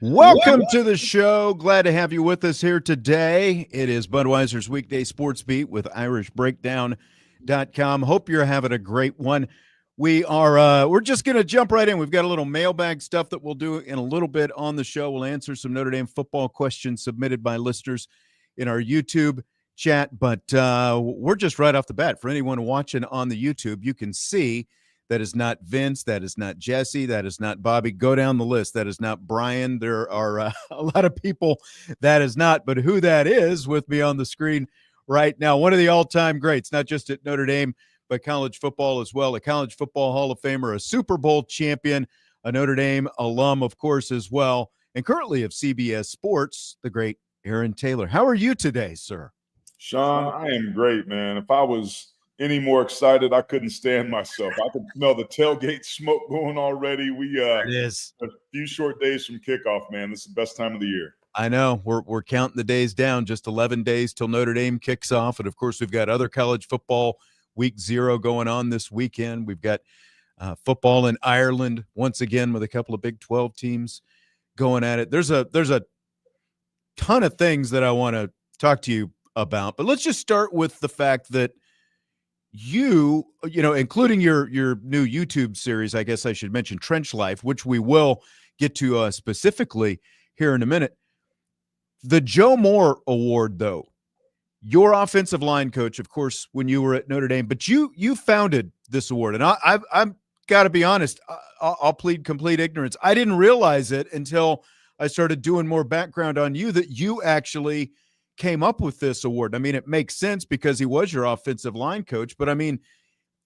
Welcome to the show. Glad to have you with us here today. It is Budweiser's weekday sports beat with irishbreakdown.com. Hope you're having a great one. We're just going to jump right in. We've got a little mailbag stuff that we'll do in a little bit on the show. We'll answer some Notre Dame football questions submitted by listeners in our YouTube chat, but we're just right off the bat. For anyone watching on the YouTube, you can see that is not Vince. That is not Jesse. That is not Bobby. Go down the list. That is not Brian. There are a lot of people that is not, but who that is with me on the screen right now. One of the all-time greats, not just at Notre Dame, but college football as well. A college football Hall of Famer, a Super Bowl champion, a Notre Dame alum, of course, as well, and currently of CBS Sports, the great Aaron Taylor. How are you today, sir? Sean, I am great, man. If I was any more excited, I couldn't stand myself. I could smell the tailgate smoke going already. It is a few short days from kickoff, man. This is the best time of the year. I know. We're counting the days down, just 11 days till Notre Dame kicks off. And, of course, we've got other college football week 0 going on this weekend. We've got football in Ireland once again with a couple of Big 12 teams going at it. There's a ton of things that I want to talk to you about. But let's just start with the fact that you know, including your new YouTube series, I guess I should mention Trench Life, which we will get to specifically here in a minute. The Joe Moore Award, though, your offensive line coach, of course, when you were at Notre Dame, but you founded this award. And I've got to be honest, I'll plead complete ignorance. I didn't realize it until I started doing more background on you, that you actually came up with this award. I mean, it makes sense because he was your offensive line coach, but I mean,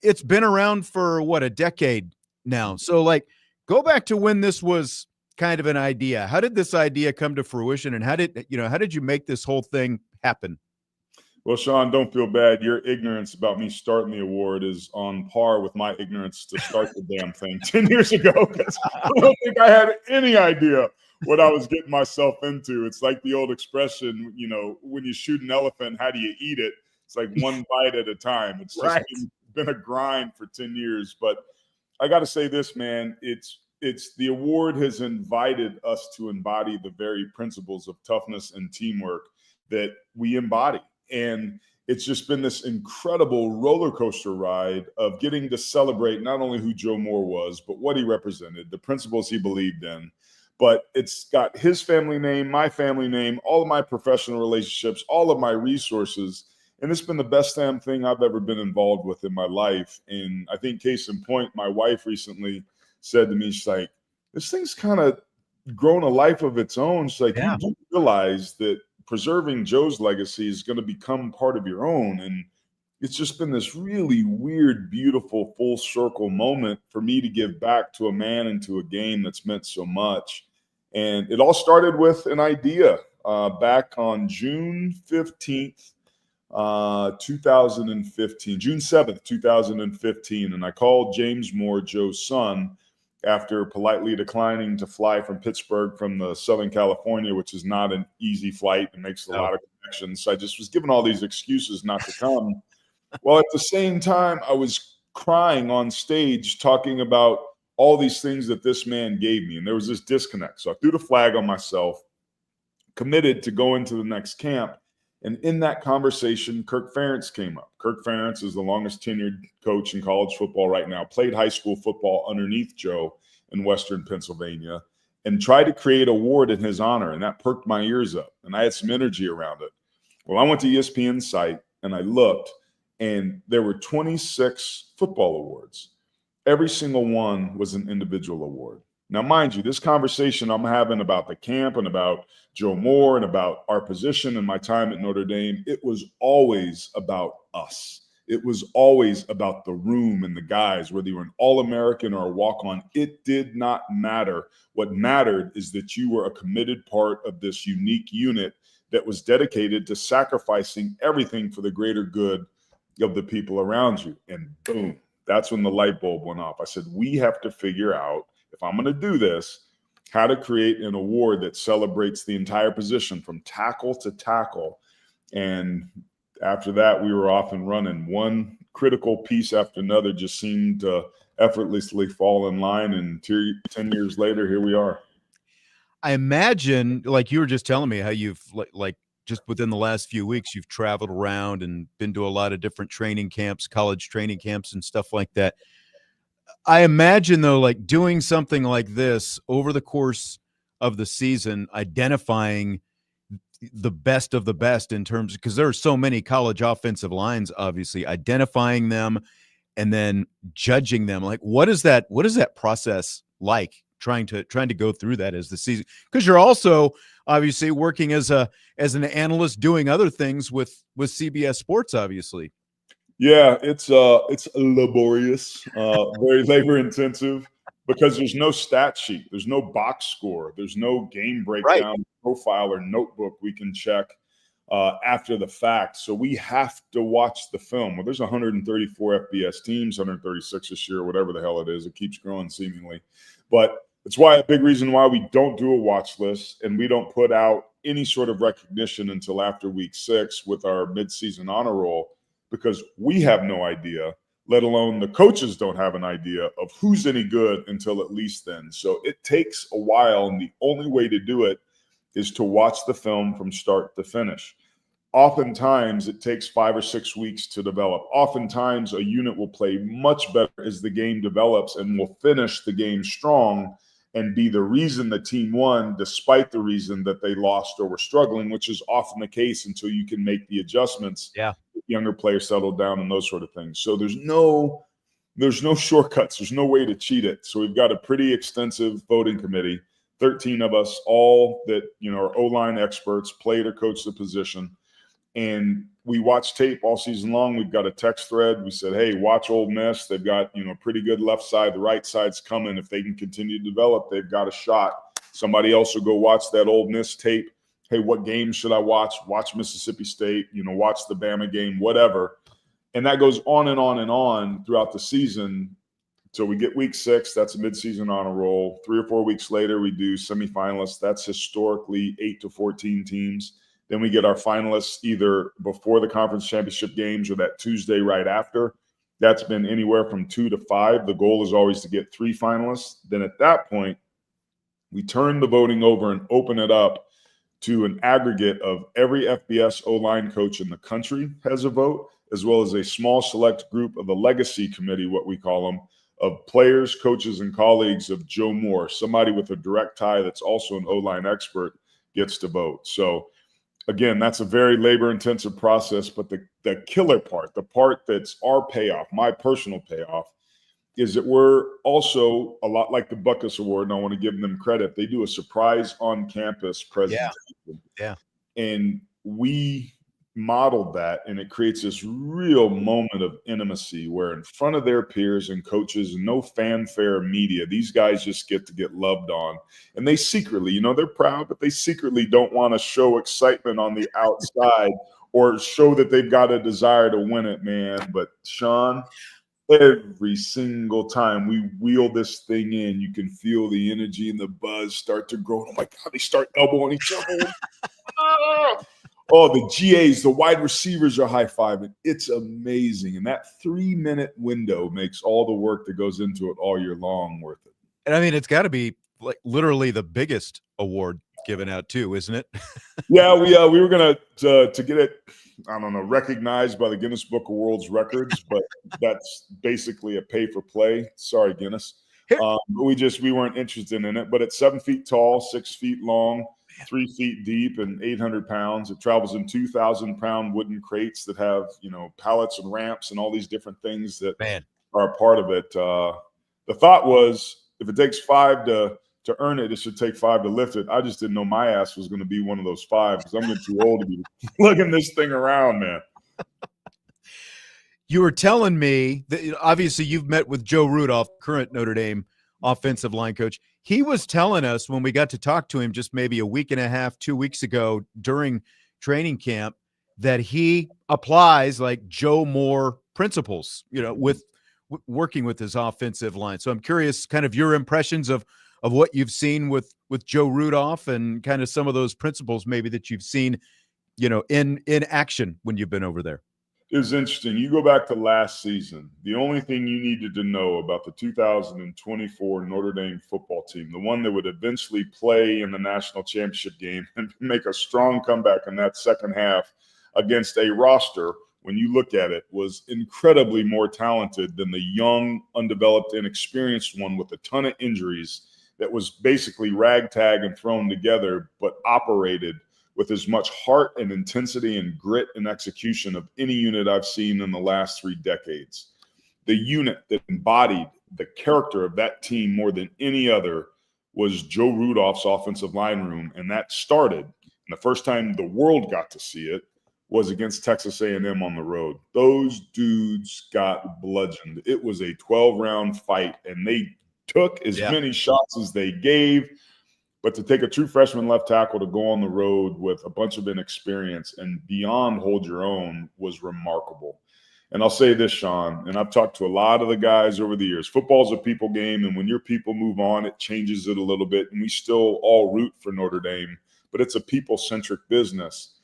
it's been around for what, a decade now. So like, go back to when this was kind of an idea. How did this idea come to fruition, and how did you make this whole thing happen? Well, Sean, don't feel bad. Your ignorance about me starting the award is on par with my ignorance to start the damn thing 10 years ago, because I don't think I had any idea what I was getting myself into. It's like the old expression, you know, when you shoot an elephant, how do you eat it? It's like one bite at a time. It's just right. been a grind for 10 years. But I got to say this, man, it's the award has invited us to embody the very principles of toughness and teamwork that we embody. And it's just been this incredible roller coaster ride of getting to celebrate not only who Joe Moore was, but what he represented, the principles he believed in. But it's got his family name, my family name, all of my professional relationships, all of my resources. And it's been the best damn thing I've ever been involved with in my life. And I think case in point, my wife recently said to me, she's like, this thing's kind of grown a life of its own. She's like, You do realize that preserving Joe's legacy is going to become part of your own. And it's just been this really weird, beautiful, full circle moment for me to give back to a man and to a game that's meant so much. And it all started with an idea back on June 15th, 2015, June 7th, 2015. And I called James Moore, Joe's son, after politely declining to fly from Pittsburgh from the Southern California, which is not an easy flight and makes a lot of connections. So I just was given all these excuses not to come. Well, at the same time, I was crying on stage talking about all these things that this man gave me. And there was this disconnect. So I threw the flag on myself, committed to go into the next camp. And in that conversation, Kirk Ferentz came up. Kirk Ferentz is the longest tenured coach in college football right now, played high school football underneath Joe in Western Pennsylvania, and tried to create an award in his honor. And that perked my ears up. And I had some energy around it. Well, I went to ESPN's site and I looked, and there were 26 football awards. Every single one was an individual award. Now, mind you, this conversation I'm having about the camp and about Joe Moore and about our position and my time at Notre Dame, it was always about us. It was always about the room and the guys, whether you were an All-American or a walk-on. It did not matter. What mattered is that you were a committed part of this unique unit that was dedicated to sacrificing everything for the greater good of the people around you. And boom, that's when the light bulb went off. I said, we have to figure out, if I'm going to do this, how to create an award that celebrates the entire position from tackle to tackle. And after that, we were off and running. One critical piece after another just seemed to effortlessly fall in line. And 10 years later, here we are. I imagine, like you were just telling me, how you've like just within the last few weeks, you've traveled around and been to a lot of different training camps, college training camps, and stuff like that. I imagine though, like doing something like this over the course of the season, identifying the best of the best in terms, because there are so many college offensive lines, obviously, identifying them and then judging them. Like, what is that process like, trying to go through that as the season, because you're also obviously working as an analyst, doing other things with CBS Sports, obviously. Yeah, it's laborious, very labor intensive, because there's no stat sheet, there's no box score, there's no game Right. breakdown profile or notebook we can check after the fact. So we have to watch the film. Well, there's 134 FBS teams, 136 this year, whatever the hell it is. It keeps growing seemingly, but it's why a big reason why we don't do a watch list and we don't put out any sort of recognition until after week 6 with our midseason honor roll, because we have no idea, let alone the coaches don't have an idea of who's any good until at least then. So it takes a while, and the only way to do it is to watch the film from start to finish. Oftentimes, it takes 5 or 6 weeks to develop. Oftentimes, a unit will play much better as the game develops and will finish the game strong and be the reason the team won, despite the reason that they lost or were struggling, which is often the case until you can make the adjustments. Yeah. Younger players settle down and those sort of things. So there's no shortcuts. There's no way to cheat it. So we've got a pretty extensive voting committee, 13 of us, all that, are O-line experts, played or coached the position. And we watch tape all season long. We've got a text thread. We said, hey, watch Ole Miss. They've got, pretty good left side. The right side's coming. If they can continue to develop, they've got a shot. Somebody else will go watch that Ole Miss tape. Hey, what game should I watch? Watch Mississippi State, watch the Bama game, whatever. And that goes on and on and on throughout the season. So we get week 6, that's a midseason honor roll. 3 or 4 weeks later, we do semifinalists. That's historically 8 to 14 teams. Then we get our finalists either before the conference championship games or that Tuesday right after. That's been anywhere from 2 to 5. The goal is always to get 3 finalists. Then at that point, we turn the voting over and open it up to an aggregate of every FBS O-line coach in the country has a vote, as well as a small select group of the legacy committee, what we call them, of players, coaches, and colleagues of Joe Moore. Somebody with a direct tie that's also an O-line expert gets to vote. So again, that's a very labor-intensive process, but the killer part, the part that's our payoff, my personal payoff, is that we're also a lot like the Buckus Award, and I want to give them credit. They do a surprise on-campus presentation. Yeah. And we modeled that, and it creates this real moment of intimacy where in front of their peers and coaches, no fanfare media, these guys just get to get loved on. And they secretly, they're proud, but they secretly don't want to show excitement on the outside or show that they've got a desire to win it, man. But Sean, every single time we wheel this thing in, you can feel the energy and the buzz start to grow. Oh my God, they start elbowing each other. Oh, the GAs, the wide receivers are high-fiving. It's amazing. And that 3-minute window makes all the work that goes into it all year long worth it. And I mean, it's got to be like literally the biggest award given out too, isn't it? Yeah, we were going to get it, I don't know, recognized by the Guinness Book of World Records, but that's basically a pay-for-play. Sorry, Guinness. We weren't interested in it. But it's 7 feet tall, 6 feet long, 3 feet deep, and 800 pounds. It travels in 2,000-pound wooden crates that have, pallets and ramps and all these different things that are a part of it. The thought was, if it takes 5 to earn it, it should take 5 to lift it. I just didn't know my ass was going to be one of those 5 because I'm getting too old to be lugging this thing around, man. You were telling me that obviously you've met with Joe Rudolph, current Notre Dame offensive line coach. He was telling us when we got to talk to him just maybe a week and a half, 2 weeks ago during training camp, that he applies like Joe Moore principles, with working with his offensive line. So I'm curious kind of your impressions of what you've seen with Joe Rudolph and kind of some of those principles maybe that you've seen, in action when you've been over there. is interesting. You go back to last season, the only thing you needed to know about the 2024 Notre Dame football team, the one that would eventually play in the national championship game and make a strong comeback in that second half against a roster, when you look at it, was incredibly more talented than the young, undeveloped, inexperienced one with a ton of injuries that was basically ragtag and thrown together, but operated with as much heart and intensity and grit and execution of any unit I've seen in the last 3 decades. The unit that embodied the character of that team more than any other was Joe Rudolph's offensive line room, and that started, and the first time the world got to see it was against Texas A&M on the road. Those dudes got bludgeoned. It was a 12-round fight, and they took as many shots as they gave. But to take a true freshman left tackle to go on the road with a bunch of inexperience and beyond hold your own was remarkable. And I'll say this, Sean, and I've talked to a lot of the guys over the years. Football's a people game, and when your people move on, it changes it a little bit. And we still all root for Notre Dame, but it's a people-centric business.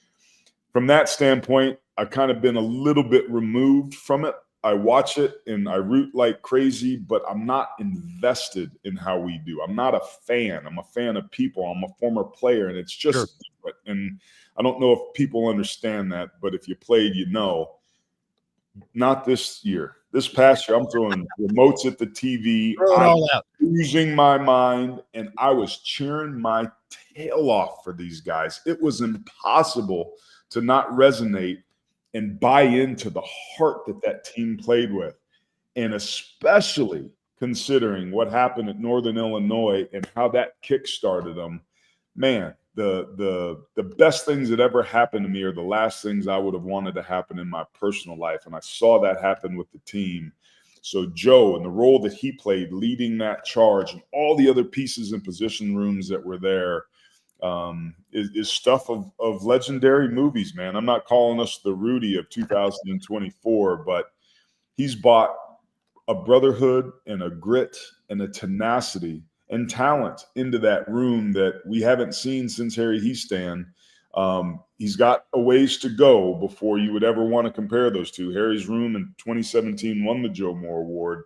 From that standpoint, I've kind of been a little bit removed from it. I watch it and I root like crazy, but I'm not invested in how we do. I'm not a fan. I'm a fan of people. I'm a former player, and it's just different. And I don't know if people understand that, but if you played, you know. Not this year. This past year, I'm throwing remotes at the TV. I'm losing my mind, and I was cheering my tail off for these guys. It was impossible to not resonate and buy into the heart that that team played with. And especially considering what happened at Northern Illinois and how that kick-started them, man, the best things that ever happened to me are the last things I would have wanted to happen in my personal life. And I saw that happen with the team. So Joe and the role that he played leading that charge and all the other pieces and position rooms that were there, is stuff of legendary movies, man. I'm not calling us the Rudy of 2024, but he's brought a brotherhood and a grit and a tenacity and talent into that room that we haven't seen since Harry Hiestand. He's got a ways to go before you would ever want to compare those two. Harry's room in 2017 won the Joe Moore Award.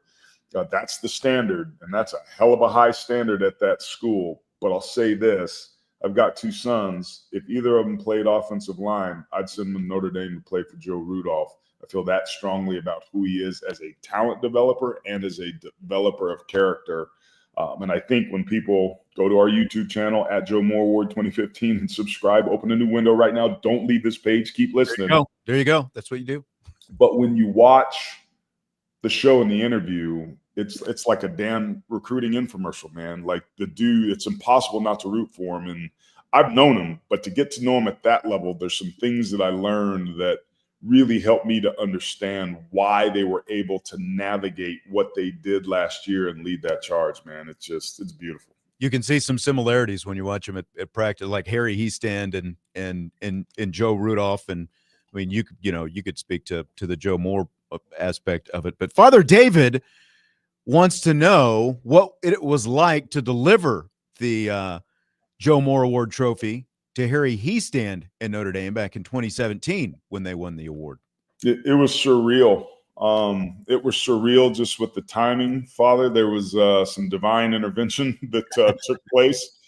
That's the standard, and that's a hell of a high standard at that school. But I'll say this. I've got 2 sons. If either of them played offensive line, I'd send them to Notre Dame to play for Joe Rudolph. I feel that strongly about who he is as a talent developer and as a developer of character. And I think when people go to our YouTube channel at Joe Moore Award 2015 and subscribe, open a new window right now. Don't leave this page. Keep listening. There you go. That's what you do. But when you watch the show and the interview, it's like a damn recruiting infomercial, man. Like the dude, it's impossible not to root for him. And I've known him, but to get to know him at that level, there's some things that I learned that really helped me to understand why they were able to navigate what they did last year and lead that charge, man. It's beautiful. You can see some similarities when you watch him at practice, like Harry Hiestand and Joe Rudolph. And I mean, you could speak to the Joe Moore aspect of it. But Father David wants to know what it was like to deliver the Joe Moore Award trophy to Harry Hiestand in Notre Dame back in 2017 when they won the award. It was surreal. It was surreal just with the timing, Father. There was some divine intervention that took place.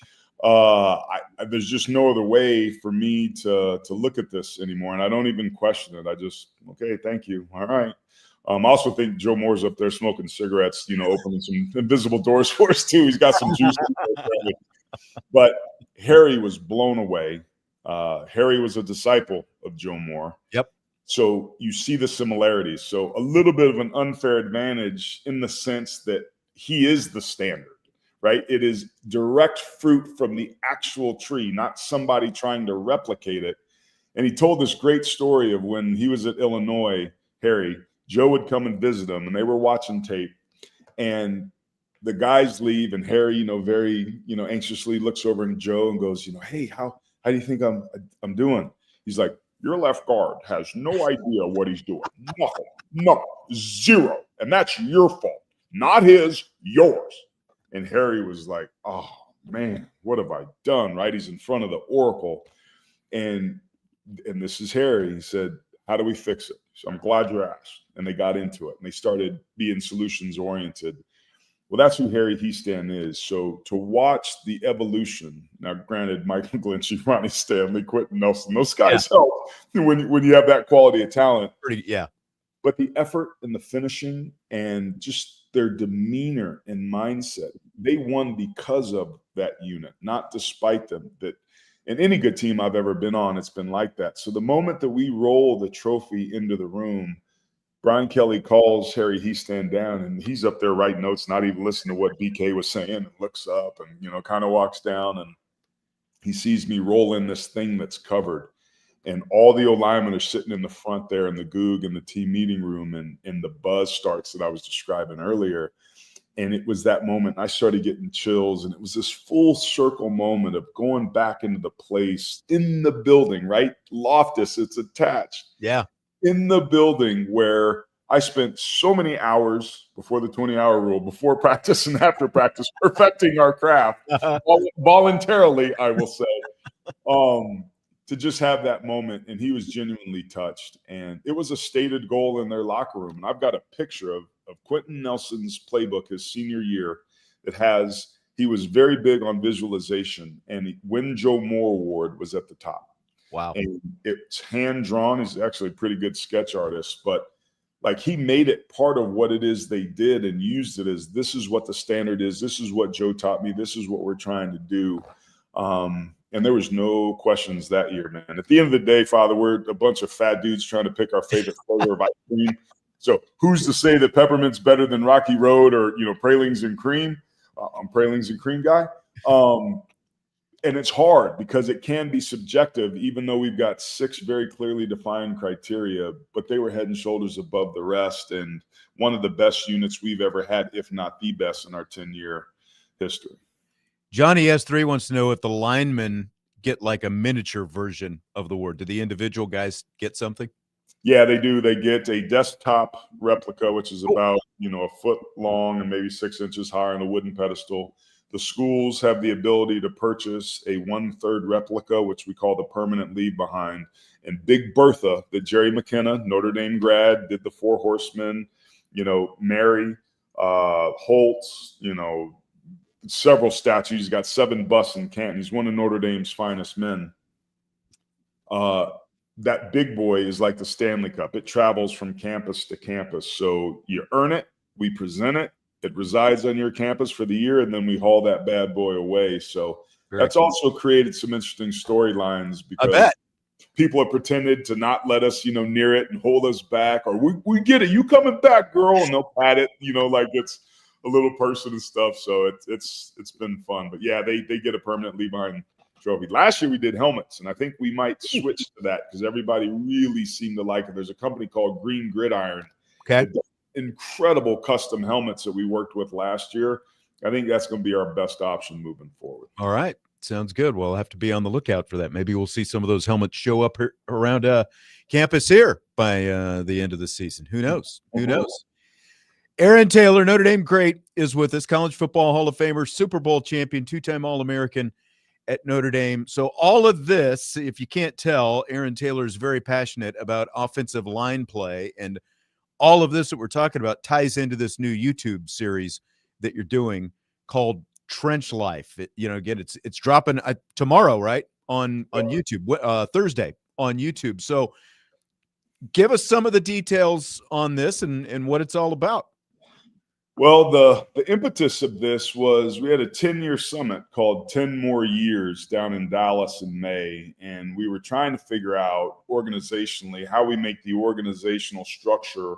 There's just no other way for me to look at this anymore, and I don't even question it. I just, okay, thank you. All right. I also think Joe Moore's up there smoking cigarettes, opening some invisible doors for us too. He's got some juice. But Harry was blown away. Harry was a disciple of Joe Moore. Yep. So you see the similarities. So a little bit of an unfair advantage in the sense that he is the standard, right? It is direct fruit from the actual tree, not somebody trying to replicate it. And he told this great story of when he was at Illinois, Harry, Joe would come and visit him, and they were watching tape. And the guys leave, and Harry, very, anxiously looks over at Joe and goes, hey, how do you think I'm doing? He's like, your left guard has no idea what he's doing. Nothing, zero. And that's your fault, not his, yours. And Harry was like, oh, man, what have I done, right? He's in front of the oracle. And this is Harry. He said, How do we fix it? So I'm glad you asked. And they got into it, and they started being solutions oriented. Well, that's who Harry Heastan is. So to watch the evolution, now granted, Michael Glinchey, Ronnie Stanley, Quentin Nelson, those guys help when you have that quality of talent. Yeah. But the effort and the finishing and just their demeanor and mindset, they won because of that unit, not despite them. That in any good team I've ever been on, it's been like that. So the moment that we roll the trophy into the room, Brian Kelly calls Harry Heastan down, and he's up there writing notes, not even listening to what BK was saying, and looks up and, kind of walks down, and he sees me roll in this thing that's covered. And all the O-linemen are sitting in the front there in the Goog in the team meeting room, and the buzz starts that I was describing earlier. And it was that moment I started getting chills, and it was this full circle moment of going back into the place in the building, right? Loftus, it's attached. Yeah. In the building where I spent so many hours before the 20-hour rule, before practice and after practice, perfecting our craft voluntarily, I will say, to just have that moment. And he was genuinely touched. And it was a stated goal in their locker room. And I've got a picture of Quentin Nelson's playbook his senior year that he was very big on visualization. And the Win Joe Moore Award was at the top. Wow. And it's hand drawn. He's actually a pretty good sketch artist, but like he made it part of what it is they did and used it as, this is what the standard is. This is what Joe taught me. This is what we're trying to do. And there was no questions that year, man. At the end of the day, Father, we're a bunch of fat dudes trying to pick our favorite flavor of ice cream. So who's to say that peppermint's better than Rocky Road or, pralines and cream? I'm pralines and cream guy. And it's hard because it can be subjective, even though we've got 6 very clearly defined criteria, but they were head and shoulders above the rest. And one of the best units we've ever had, if not the best in our 10-year history. Johnny S3 wants to know if the linemen get like a miniature version of the award. Do the individual guys get something? Yeah, they do. They get a desktop replica, which is about, a foot long and maybe 6 inches higher on a wooden pedestal. The schools have the ability to purchase a 1/3 replica, which we call the permanent leave behind. And Big Bertha, that Jerry McKenna, Notre Dame grad, did the 4 Horsemen, Mary, Holtz, several statues. He's got 7 busts in Canton. He's one of Notre Dame's finest men. That big boy is like the Stanley Cup. It travels from campus to campus. So you earn it, we present it. It resides on your campus for the year, and then we haul that bad boy away. So that's also created some interesting storylines because people have pretended to not let us, near it and hold us back. Or we get it. You coming back, girl. And they'll pat it, like it's a little person and stuff. So it's been fun. But, yeah, they get a permanent leave behind trophy. Last year we did helmets, and I think we might switch to that because everybody really seemed to like it. There's a company called Green Gridiron. Okay. Incredible custom helmets that we worked with last year. I think that's going to be our best option moving forward. All right. Sounds good. Well, I'll have to be on the lookout for that. Maybe we'll see some of those helmets show up around campus here by the end of the season. Who knows? Who knows? Aaron Taylor, Notre Dame great, is with us. College Football Hall of Famer, Super Bowl champion, 2-time All-American at Notre Dame. So all of this, if you can't tell, Aaron Taylor is very passionate about offensive line play, and all of this that we're talking about ties into this new YouTube series that you're doing called Trench Life. Again, it's dropping tomorrow, right? On YouTube, Thursday on YouTube. So give us some of the details on this and what it's all about. Well, the impetus of this was we had a 10-year summit called 10 More Years down in Dallas in May, and we were trying to figure out organizationally how we make the organizational structure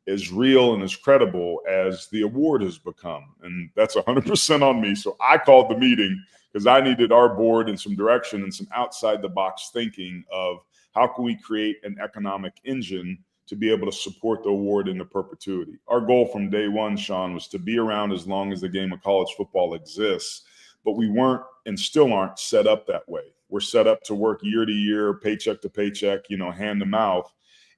as real and as credible as the award has become. And that's 100% on me. So I called the meeting because I needed our board and some direction and some outside-the-box thinking of how can we create an economic engine to be able to support the award into perpetuity. Our goal from day one, Sean, was to be around as long as the game of college football exists, but we weren't and still aren't set up that way. We're set up to work year to year, paycheck to paycheck, hand to mouth.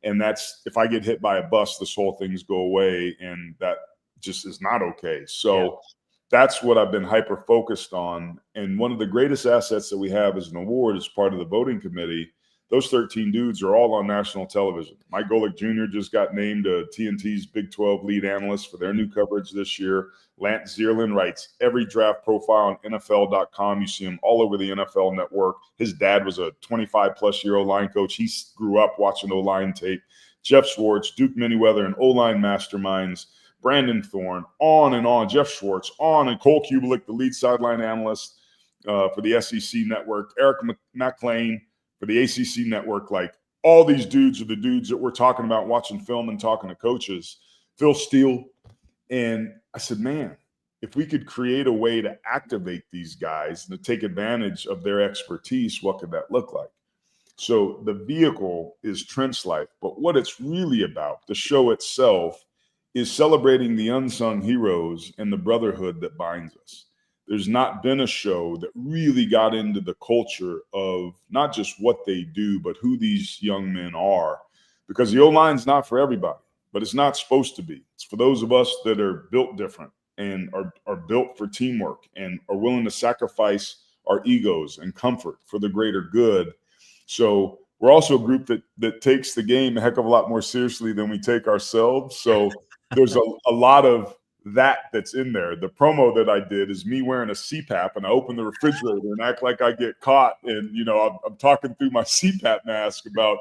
And that's, if I get hit by a bus, this whole thing's go away, and that just is not okay. So that's what I've been hyper-focused on. And one of the greatest assets that we have as an award as part of the voting committee those 13 dudes are all on national television. Mike Golick Jr. just got named TNT's Big 12 lead analyst for their new coverage this year. Lance Zierlein writes every draft profile on NFL.com. You see him all over the NFL network. His dad was a 25-plus-year O-line coach. He grew up watching O-line tape. Jeff Schwartz, Duke Manyweather, and O-line masterminds. Brandon Thorne, on and on. Jeff Schwartz, on, and Cole Kubelik, the lead sideline analyst for the SEC network. Eric McLean for the ACC network. Like, all these dudes are the dudes that we're talking about watching film and talking to coaches. Phil Steele. And I said, man, if we could create a way to activate these guys and to take advantage of their expertise, what could that look like? So the vehicle is Trent's Life, but what it's really about, the show itself, is celebrating the unsung heroes and the brotherhood that binds us. There's not been a show that really got into the culture of not just what they do, but who these young men are, because the O-line's not for everybody, but it's not supposed to be. It's for those of us that are built different and are built for teamwork and are willing to sacrifice our egos and comfort for the greater good. So we're also a group that takes the game a heck of a lot more seriously than we take ourselves. So there's a lot of that's in there. The promo that I did is me wearing a CPAP, and I open the refrigerator and act like I get caught. And, I'm talking through my CPAP mask about,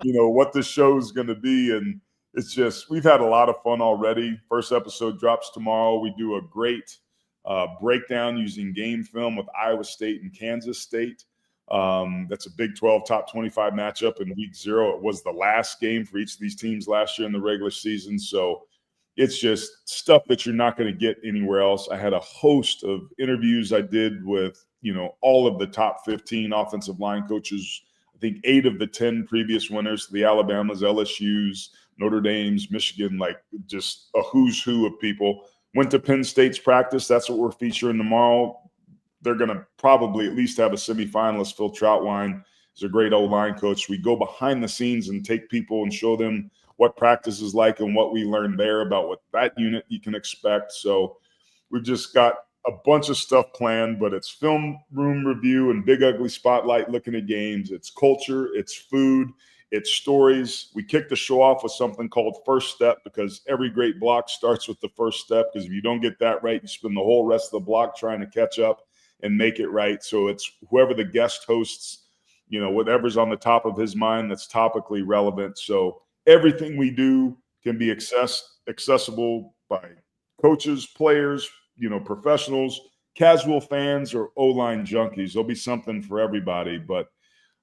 what the show is going to be. And it's just, we've had a lot of fun already. First episode drops tomorrow. We do a great breakdown using game film with Iowa State and Kansas State. That's a Big 12 top 25 matchup in week 0. It was the last game for each of these teams last year in the regular season. So it's just stuff that you're not going to get anywhere else. I had a host of interviews I did with, all of the top 15 offensive line coaches. I think 8 of the 10 previous winners, the Alabamas, LSU's, Notre Dame's, Michigan, like just a who's who of people. Went to Penn State's practice. That's what we're featuring tomorrow. They're going to probably at least have a semifinalist. Phil Troutwine is a great O-line coach. We go behind the scenes and take people and show them what practice is like and what we learned there about what that unit you can expect. So we've just got a bunch of stuff planned, but it's film room review and Big Ugly Spotlight looking at games. It's culture, it's food, it's stories. We kick the show off with something called First Step, because every great block starts with the first step, because if you don't get that right, you spend the whole rest of the block trying to catch up and make it right. So it's whoever the guest hosts, whatever's on the top of his mind that's topically relevant. So everything we do can be accessible by coaches, players, professionals, casual fans, or O-line junkies. There'll be something for everybody, but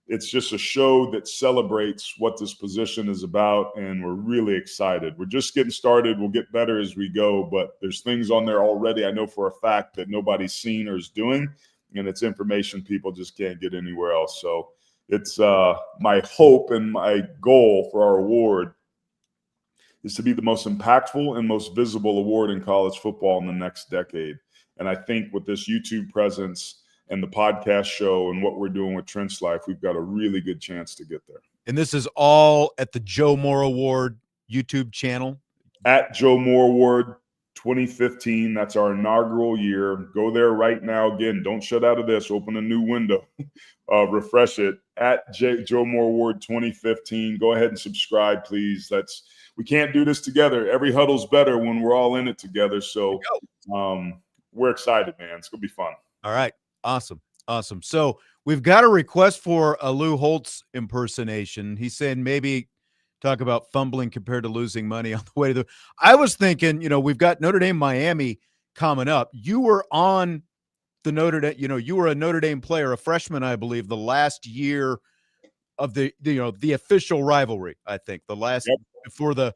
it's just a show that celebrates what this position is about, and we're really excited. We're just getting started. We'll get better as we go, but there's things on there already I know for a fact that nobody's seen or is doing, and it's information people just can't get anywhere else. So it's my hope and my goal for our award is to be the most impactful and most visible award in college football in the next decade. And I think with this YouTube presence and the podcast show and what we're doing with Trent's Life, we've got a really good chance to get there. And this is all at the Joe Moore Award YouTube channel? At Joe Moore Award 2015. That's our inaugural year. Go there right now. Again, don't shut out of this. Open a new window. Refresh it. At Joe Moore Award 2015. Go ahead and subscribe, please. We can't do this together. Every huddle's better when we're all in it together. So we're excited, man. It's going to be fun. All right. Awesome. So we've got a request for a Lou Holtz impersonation. He's saying maybe talk about fumbling compared to losing money on the way to the – I was thinking, we've got Notre Dame, Miami coming up. You were on the Notre Dame – you were a Notre Dame player, a freshman, I believe, the last year of the official rivalry, I think, the last before the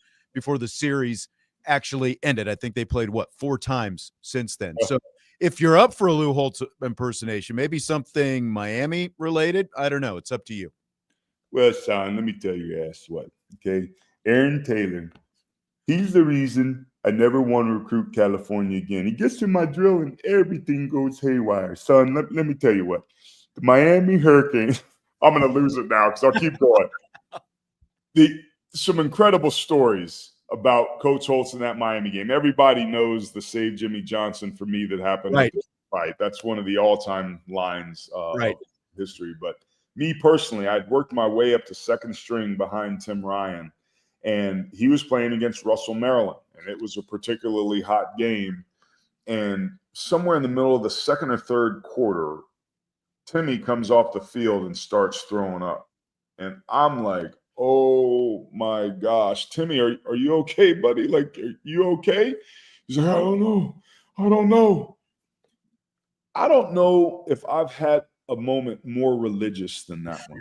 series actually ended. I think they played 4 times since then. So if you're up for a Lou Holtz impersonation, maybe something Miami related, I don't know. It's up to you. Well, Sean, let me tell you what, okay? Aaron Taylor, he's the reason I never want to recruit California again. He gets to my drill and everything goes haywire. Son, let me tell you what. The Miami Hurricanes, I'm going to lose it now because I'll keep going. Some incredible stories about Coach Holtz in that Miami game. Everybody knows the Save Jimmy Johnson for me that happened. Right. That's one of the all-time lines of history. But me personally, I'd worked my way up to second string behind Tim Ryan, and he was playing against Russell, Maryland, and it was a particularly hot game. And somewhere in the middle of the second or third quarter, Timmy comes off the field and starts throwing up. And I'm like, oh my gosh, Timmy, are you okay, buddy? Like, are you okay? He's like, I don't know. I don't know. I don't know if I've had a moment more religious than that one.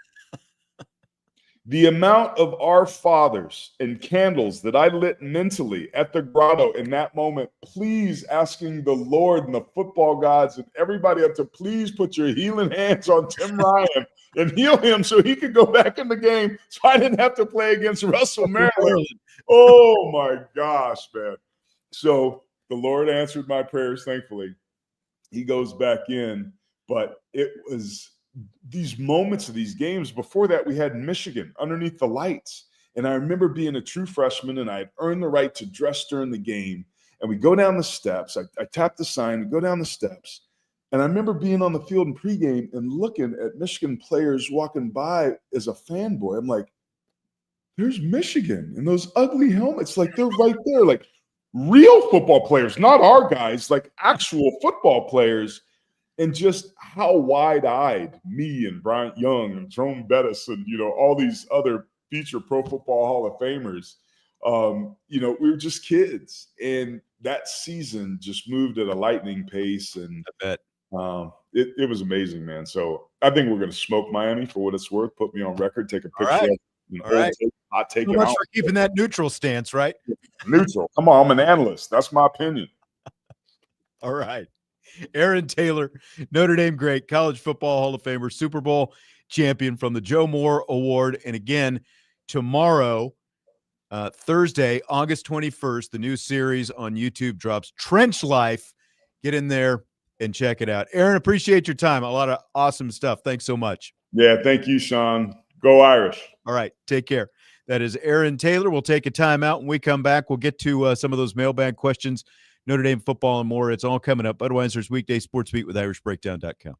The amount of Our Fathers and candles that I lit mentally at the grotto in that moment, please asking the Lord and the football gods and everybody up to please put your healing hands on Tim Ryan and heal him so he could go back in the game so I didn't have to play against Russell, Maryland. Oh my gosh, man. So the Lord answered my prayers, thankfully. He goes back in, but it was these moments of these games. Before that, we had Michigan underneath the lights. And I remember being a true freshman, and I had earned the right to dress during the game. And we go down the steps. I tap the sign, we go down the steps. And I remember being on the field in pregame and looking at Michigan players walking by as a fanboy. I'm like, there's Michigan and those ugly helmets. Like, they're right there. Like, real football players, not our guys, like actual football players. And just how wide-eyed me and Bryant Young and Jerome Bettis and, all these other future Pro Football Hall of Famers, we were just kids. And that season just moved at a lightning pace. And I bet. It was amazing, man. So I think we're going to smoke Miami for what it's worth. Put me on record, take a picture. All right. Hot take. So much for keeping that neutral stance, right? Neutral. Come on, I'm an analyst. That's my opinion. All right. Aaron Taylor, Notre Dame great, college football Hall of Famer, Super Bowl champion from the Joe Moore Award. And again, tomorrow, Thursday, August 21st, the new series on YouTube drops, Trench Life. Get in there and check it out. Aaron, appreciate your time. A lot of awesome stuff. Thanks so much. Yeah, thank you, Sean. Go Irish. All right, take care. That is Aaron Taylor. We'll take a timeout. When we come back, we'll get to some of those mailbag questions, Notre Dame football and more. It's all coming up. Budweiser's Weekday Sports Beat with IrishBreakdown.com.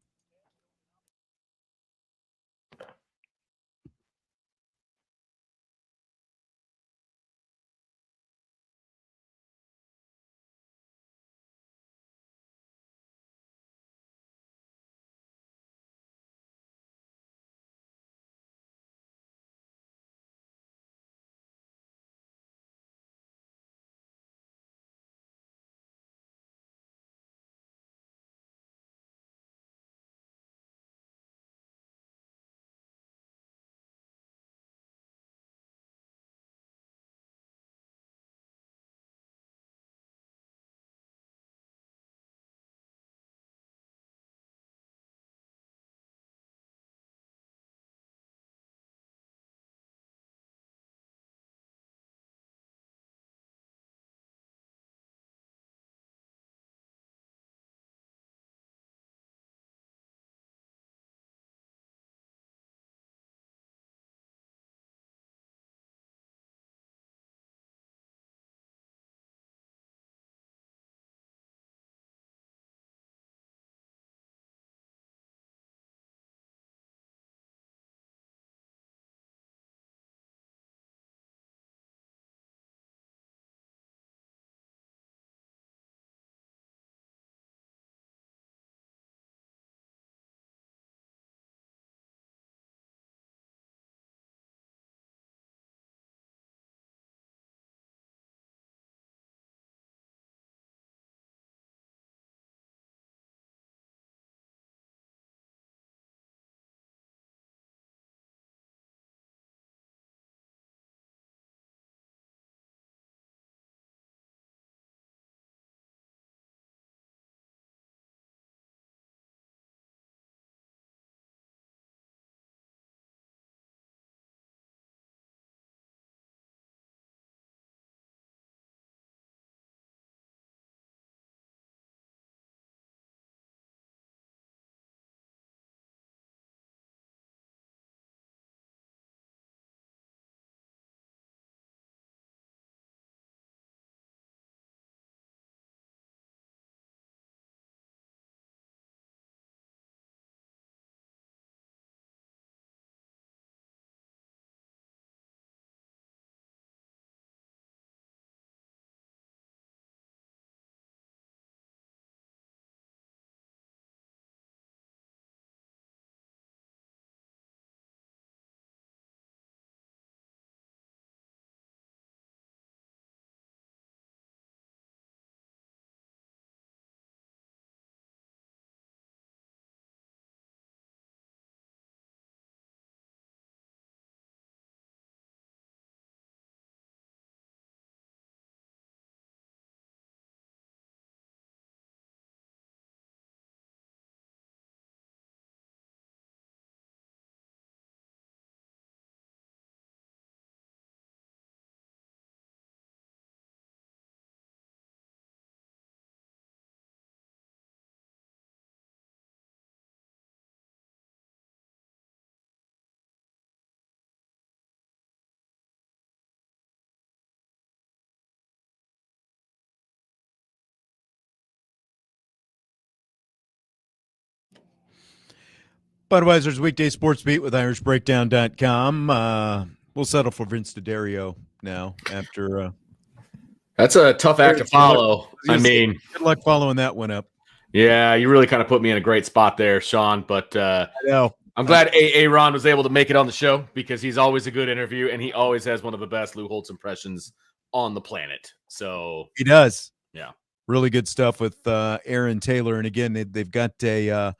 Budweiser's weekday sports beat with IrishBreakdown.com. We'll settle for Vince DeDario now after. That's a tough act to follow. Good luck following that one up. Yeah, you really kind of put me in a great spot there, Sean. But I know. I'm glad Ron was able to make it on the show because he's always a good interview and he always has one of the best Lou Holtz impressions on the planet. So he does. Yeah. Really good stuff with Aaron Taylor. And again, they've got an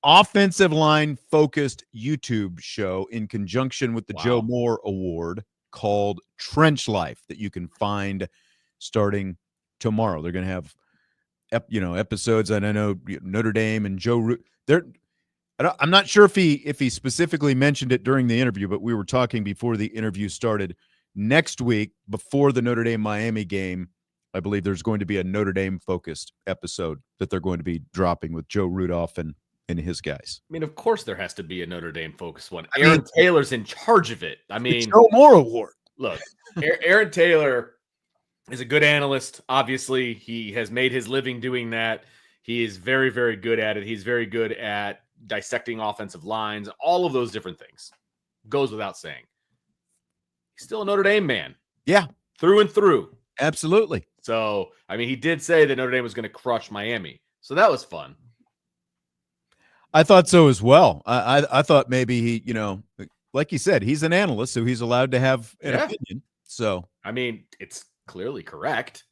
offensive line focused YouTube show in conjunction with the Joe Moore Award called Trench Life that you can find starting tomorrow. They're going to have episodes, and I know Notre Dame and Joe Root. I'm not sure if he specifically mentioned it during the interview, but we were talking before the interview started. Next week, before the Notre Dame Miami game, I believe there's going to be a Notre Dame focused episode that they're going to be dropping with Joe Rudolph and his guys. I mean, of course there has to be a Notre Dame focused one. Aaron Taylor's in charge of it. I mean, Joe Moore Award. Look, Aaron Taylor is a good analyst. Obviously, he has made his living doing that. He is very, very good at it. He's very good at dissecting offensive lines, all of those different things. Goes without saying. He's still a Notre Dame man. Yeah. Through and through. Absolutely. So, I mean, he did say that Notre Dame was going to crush Miami. So that was fun. I thought so as well. I thought maybe he, like you said, he's an analyst, so he's allowed to have an opinion. So, I mean, it's clearly correct.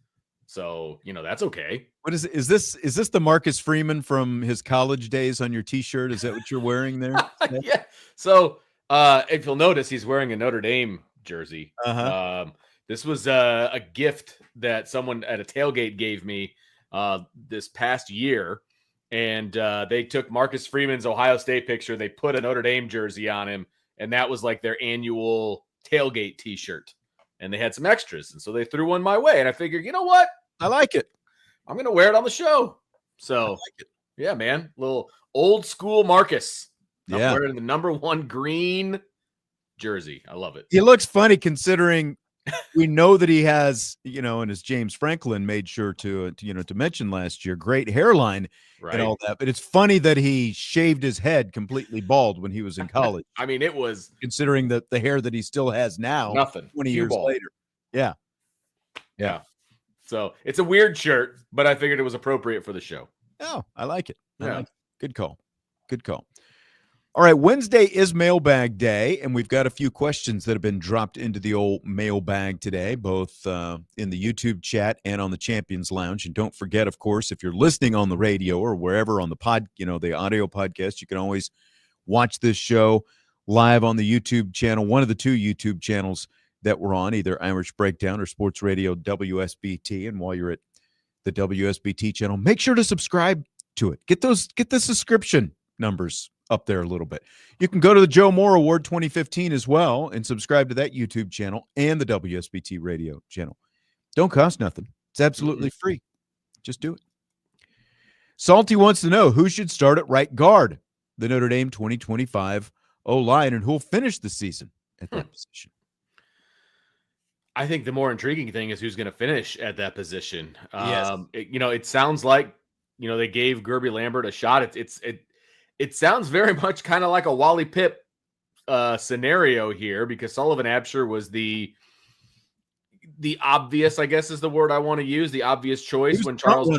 So, that's okay. What is it? Is this the Marcus Freeman from his college days on your T-shirt? Is that what you're wearing there? Yeah. So, if you'll notice, he's wearing a Notre Dame jersey. This was a gift that someone at a tailgate gave me this past year. And they took Marcus Freeman's Ohio State picture. They put a Notre Dame jersey on him. And that was like their annual tailgate T-shirt. And they had some extras. And so they threw one my way. And I figured, you know what? I like it. I'm going to wear it on the show. So, yeah, man. Little old school Marcus. I'm wearing the #1 green jersey. I love it. He looks funny considering we know that he has, and as James Franklin made sure to mention last year, great hairline and all that. But it's funny that he shaved his head completely bald when he was in college. I mean, it was considering the hair that he still has now, nothing 20 years later. Yeah. So it's a weird shirt, but I figured it was appropriate for the show. Oh, I like it. Good call. All right, Wednesday is Mailbag Day, and we've got a few questions that have been dropped into the old mailbag today, both in the YouTube chat and on the Champions Lounge. And don't forget, of course, if you're listening on the radio or wherever on the the audio podcast, you can always watch this show live on the YouTube channel, one of the two YouTube channels that we're on, either Irish Breakdown or Sports Radio WSBT. And while you're at the WSBT channel, make sure to subscribe to it. Get the subscription numbers up there a little bit. You can go to the Joe Moore Award 2015 as well and subscribe to that YouTube channel and the WSBT radio channel. Don't cost nothing. It's absolutely free. Just do it. Salty wants to know who should start at right guard, the Notre Dame 2025 O-line, and who'll finish the season at that position. I think the more intriguing thing is who's going to finish at that position. Yes. It sounds like, they gave Gerby Lambert a shot. It sounds very much kind of like a Wally Pipp scenario here because Sullivan Absher was the obvious, I guess is the word I want to use, the obvious choice when Charles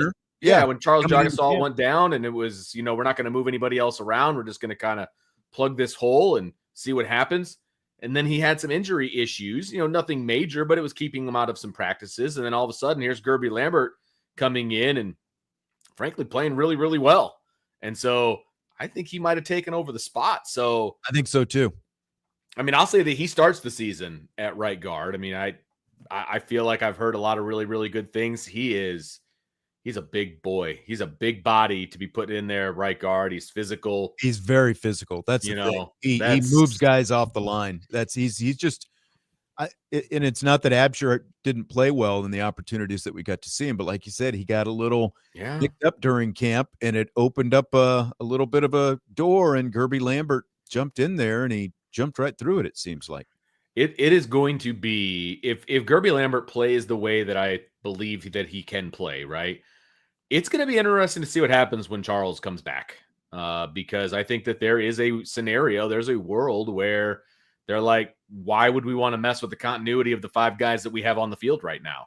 Jagasol went down, and it was, we're not going to move anybody else around. We're just going to kind of plug this hole and see what happens. And then he had some injury issues, nothing major, but it was keeping him out of some practices. And then all of a sudden, here's Gerby Lambert coming in and frankly playing really, really well. And so I think he might have taken over the spot. So I think so too. I mean, I'll say that he starts the season at right guard. I mean, I feel like I've heard a lot of really, really good things. He's a big boy. He's a big body to be put in there right guard. He's physical. He's very physical. That's the thing. He moves guys off the line. He's just and it's not that Absher didn't play well in the opportunities that we got to see him, but like you said, he got a little picked up during camp, and it opened up a little bit of a door, and Gerby Lambert jumped in there, and he jumped right through it, it seems like. It is going to be, if Gerby Lambert plays the way that I believe that he can play, right, it's going to be interesting to see what happens when Charles comes back. because I think that there is a scenario, there's a world where they're like, why would we want to mess with the continuity of the 5 guys that we have on the field right now?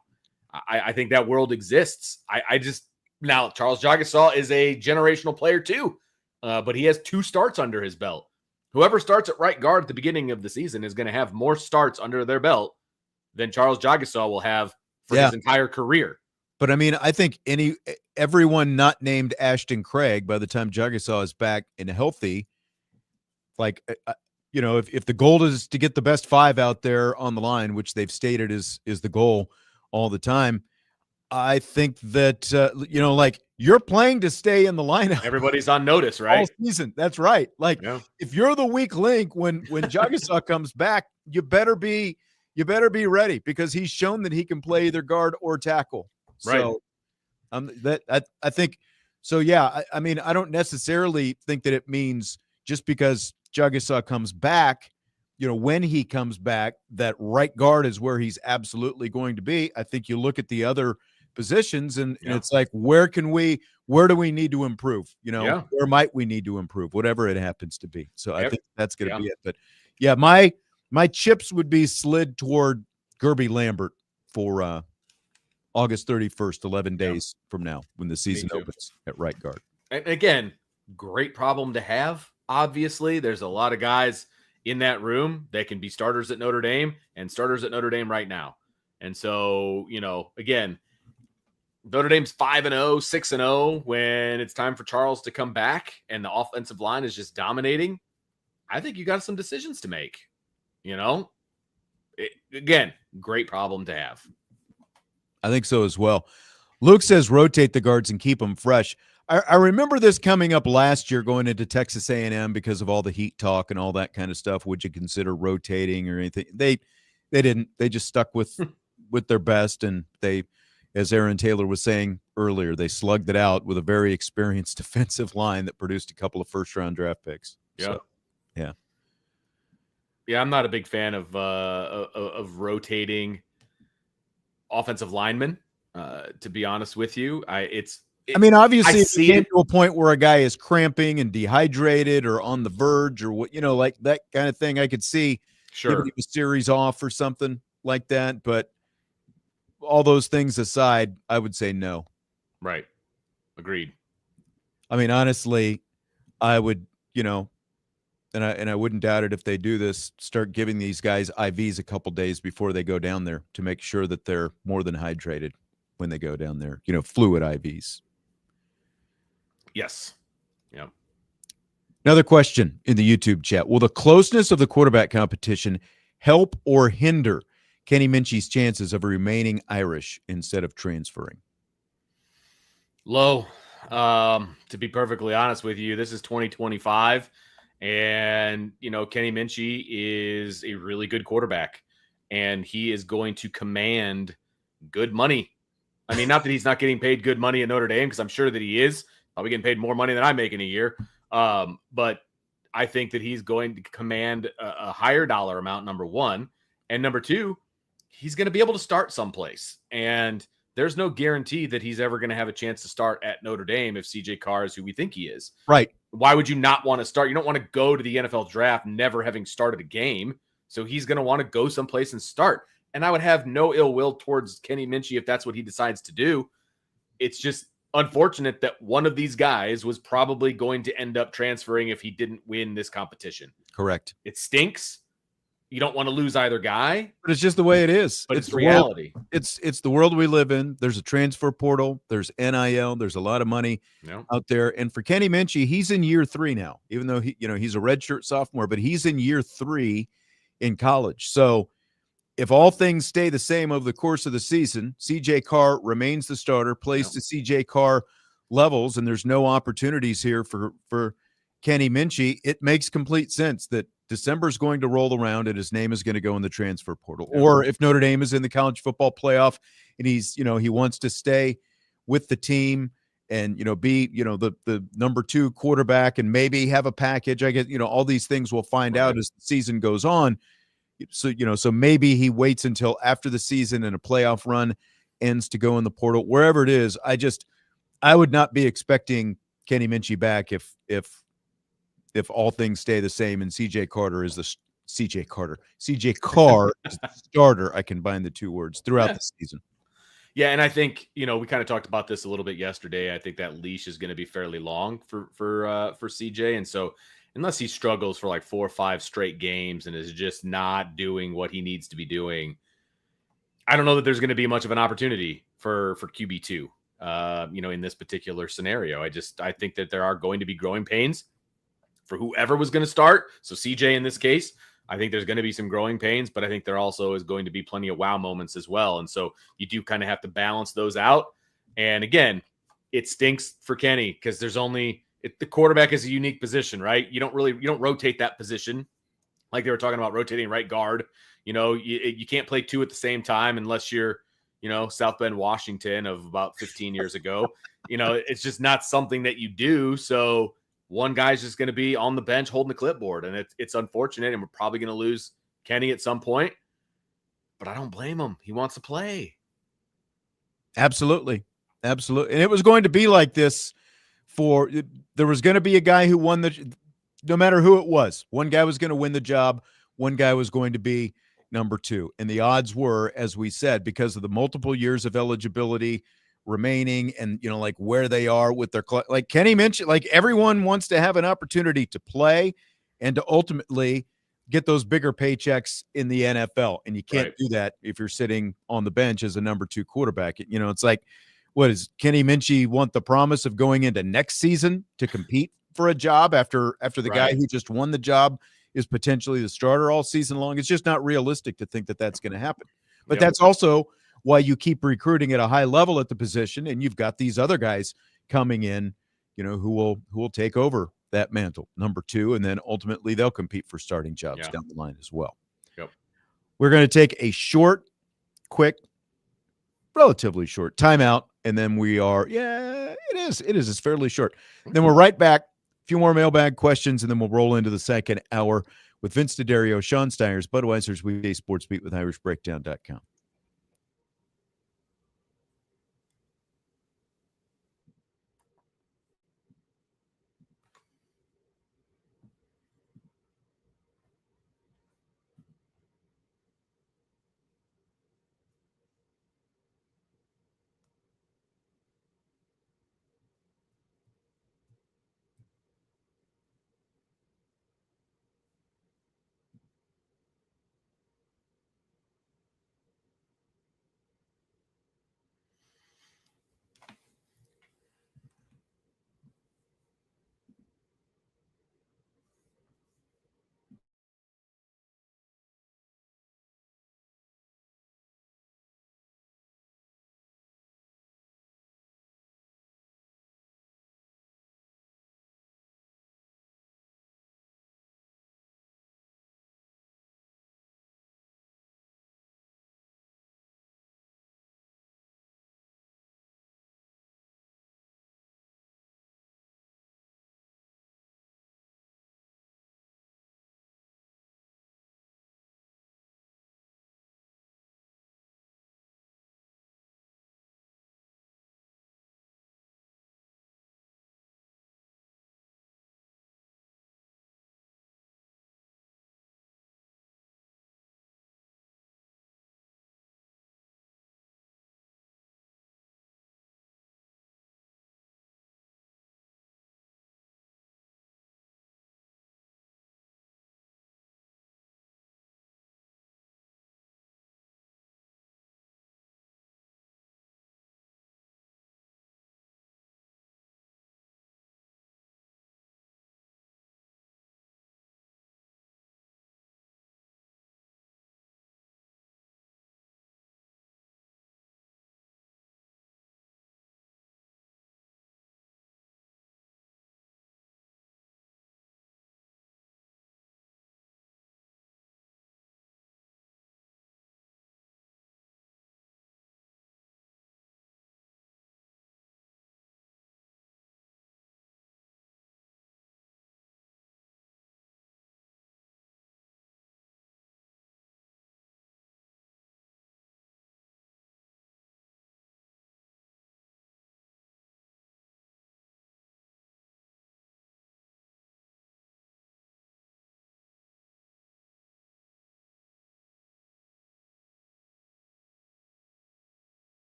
I think that world exists. Now Charles Jagasol is a generational player too, but he has 2 starts under his belt. Whoever starts at right guard at the beginning of the season is going to have more starts under their belt than Charles Jagasol will have for his entire career. But I mean, I think everyone not named Ashton Craig, by the time Jagasol is back and healthy, like, if the goal is to get the best 5 out there on the line, which they've stated is the goal all the time, I think that, like, you're playing to stay in the lineup. Everybody's on notice, right? All season. That's right. Like, if you're the weak link when Jagasol comes back, you better be ready, because he's shown that he can play either guard or tackle. Right. So I think so. Yeah. I mean, I don't necessarily think that it means just because Jagasol comes back, when he comes back, that right guard is where he's absolutely going to be. I think you look at the other positions and it's like, where do we need to improve? Where might we need to improve, whatever it happens to be. So I think that's going to be it. But yeah, my chips would be slid toward Gerby Lambert for August 31st, 11 days from now, when the season opens at right guard. And again, great problem to have. Obviously, there's a lot of guys in that room that can be starters at Notre Dame and starters at Notre Dame right now. And so, again, Notre Dame's 5-0, 6-0 when it's time for Charles to come back and the offensive line is just dominating. I think you got some decisions to make. Again, great problem to have. I think so as well. Luke says rotate the guards and keep them fresh. I remember this coming up last year going into Texas A&M because of all the heat talk and all that kind of stuff. Would you consider rotating or anything? They didn't. They just stuck with their best, and they, as Aaron Taylor was saying earlier, they slugged it out with a very experienced defensive line that produced a couple of first-round draft picks. Yeah. So, yeah. Yeah, I'm not a big fan of rotating offensive linemen, to be honest with you. Obviously, if you get to a point where a guy is cramping and dehydrated or on the verge or what, like that kind of thing, I could see giving him a series off or something like that. But all those things aside, I would say no. Right. Agreed. I mean, honestly, I would, and I wouldn't doubt it if they do this, start giving these guys IVs a couple days before they go down there to make sure that they're more than hydrated when they go down there, fluid IVs. Yes. Yeah. Another question in the YouTube chat. Will the closeness of the quarterback competition help or hinder Kenny Minchie's chances of remaining Irish instead of transferring? Low. To be perfectly honest with you, this is 2025. And, Kenny Minchie is a really good quarterback, and he is going to command good money. I mean, not that he's not getting paid good money at Notre Dame, because I'm sure that he is probably getting paid more money than I make in a year. But I think that he's going to command a higher dollar amount, number one. And number two, he's going to be able to start someplace. And there's no guarantee that he's ever going to have a chance to start at Notre Dame if CJ Carr is who we think he is. Right. Why would you not want to start? You don't want to go to the NFL draft never having started a game. So he's going to want to go someplace and start. And I would have no ill will towards Kenny Minchie if that's what he decides to do. It's just unfortunate that one of these guys was probably going to end up transferring if he didn't win this competition. Correct. It stinks. You don't want to lose either guy. But it's just the way it is. But it's reality. It's the world we live in. There's a transfer portal. There's NIL. There's a lot of money out there. And for Kenny Minchie, he's in year 3 now, even though he's a redshirt sophomore, but he's in year 3 in college. So if all things stay the same over the course of the season, CJ Carr remains the starter, plays to CJ Carr levels, and there's no opportunities here for Kenny Minchie, it makes complete sense that December is going to roll around and his name is going to go in the transfer portal. Or if Notre Dame is in the college football playoff and he's, he wants to stay with the team and, be, the number 2 quarterback and maybe have a package. I guess, all these things we'll find out as the season goes on. So, so maybe he waits until after the season and a playoff run ends to go in the portal, wherever it is. I would not be expecting Kenny Minchey back if all things stay the same and CJ Carter is the CJ Carter. CJ Carr is the starter. I combine the two words throughout the season. Yeah, and I think, we kind of talked about this a little bit yesterday. I think that leash is going to be fairly long for CJ, and so unless he struggles for like 4 or 5 straight games and is just not doing what he needs to be doing, I don't know that there's going to be much of an opportunity for QB2. In this particular scenario, I think that there are going to be growing pains for whoever was going to start. So CJ in this case, I think there's going to be some growing pains, but I think there also is going to be plenty of wow moments as well. And so you do kind of have to balance those out. And again, it stinks for Kenny because the quarterback is a unique position, right? You don't rotate that position like they were talking about rotating right guard. You can't play 2 at the same time unless you're, South Bend, Washington of about 15 years ago. It's just not something that you do. So one guy's just going to be on the bench holding the clipboard, and it's unfortunate, and we're probably going to lose Kenny at some point, but I don't blame him. He wants to play. Absolutely. Absolutely. And it was going to be like this there was going to be a guy who won no matter who it was. One guy was going to win the job. One guy was going to be number 2. And the odds were, as we said, because of the multiple years of eligibility remaining and, like where they are with their like Kenny mentioned, like everyone wants to have an opportunity to play and to ultimately get those bigger paychecks in the NFL. And you can't do that if you're sitting on the bench as a number 2 quarterback. It's like, what does Kenny Minchey want the promise of going into next season to compete for a job after the guy who just won the job is potentially the starter all season long? It's just not realistic to think that that's going to happen. But that's also why you keep recruiting at a high level at the position, and you've got these other guys coming in, who will take over that mantle, number 2, and then ultimately they'll compete for starting jobs down the line as well. Yep. We're going to take a short, quick, relatively short timeout, and then we are, it is. It's fairly short. Then we're right back. A few more mailbag questions, and then we'll roll into the second hour with Vince DeDario, Sean Stires, Budweiser's weekday sports beat with IrishBreakdown.com.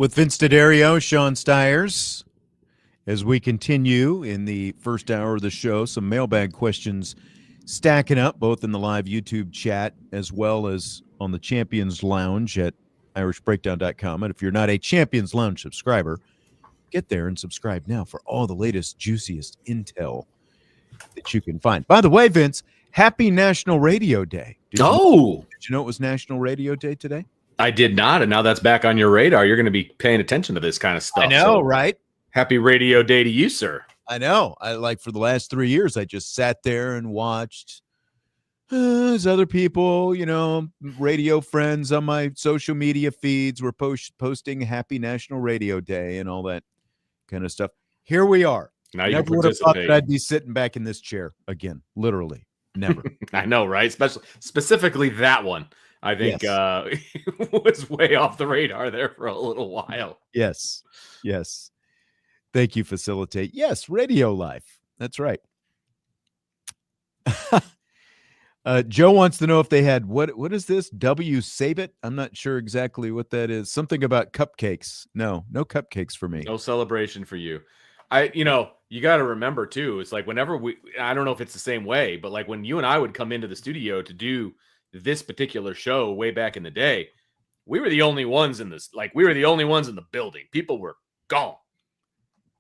with Vince DeDario, Sean Stires. As we continue in the first hour of the show, some mailbag questions stacking up both in the live YouTube chat as well as on the Champions Lounge at irishbreakdown.com. And if you're not a Champions Lounge subscriber, get there and subscribe now for all the latest, juiciest intel that you can find. By the way, Vince, happy National Radio Day. Did you know it was National Radio Day today? I did not, and now that's back on your radar. You're going to be paying attention to this kind of stuff. I know, right? Happy Radio Day to you, sir. I know. For the last 3 years, I just sat there and watched as other people, radio friends on my social media feeds were posting Happy National Radio Day and all that kind of stuff. Here we are. Now you never would have thought that I'd be sitting back in this chair again. Literally, never. I know, right? Specifically that one. I think was way off the radar there for a little while. Yes. Thank you, Facilitate. Yes, Radio Life. That's right. Joe wants to know if they had what is this? Save it? I'm not sure exactly what that is. Something about cupcakes. No cupcakes for me. No celebration for you. You got to remember too. It's like whenever I don't know if it's the same way, but like when you and I would come into the studio to do this particular show way back in the day, we were the only ones in this. Like we were the only ones in the building. People were gone.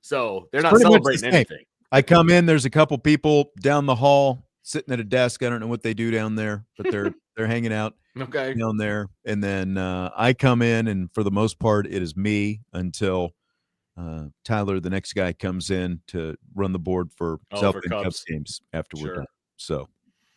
So they're not celebrating anything. I come in, there's a couple people down the hall sitting at a desk. I don't know what they do down there, but they're hanging out down there. And then I come in, and for the most part, it is me until Tyler, the next guy, comes in to run the board for South End Cubs games after we're done. So,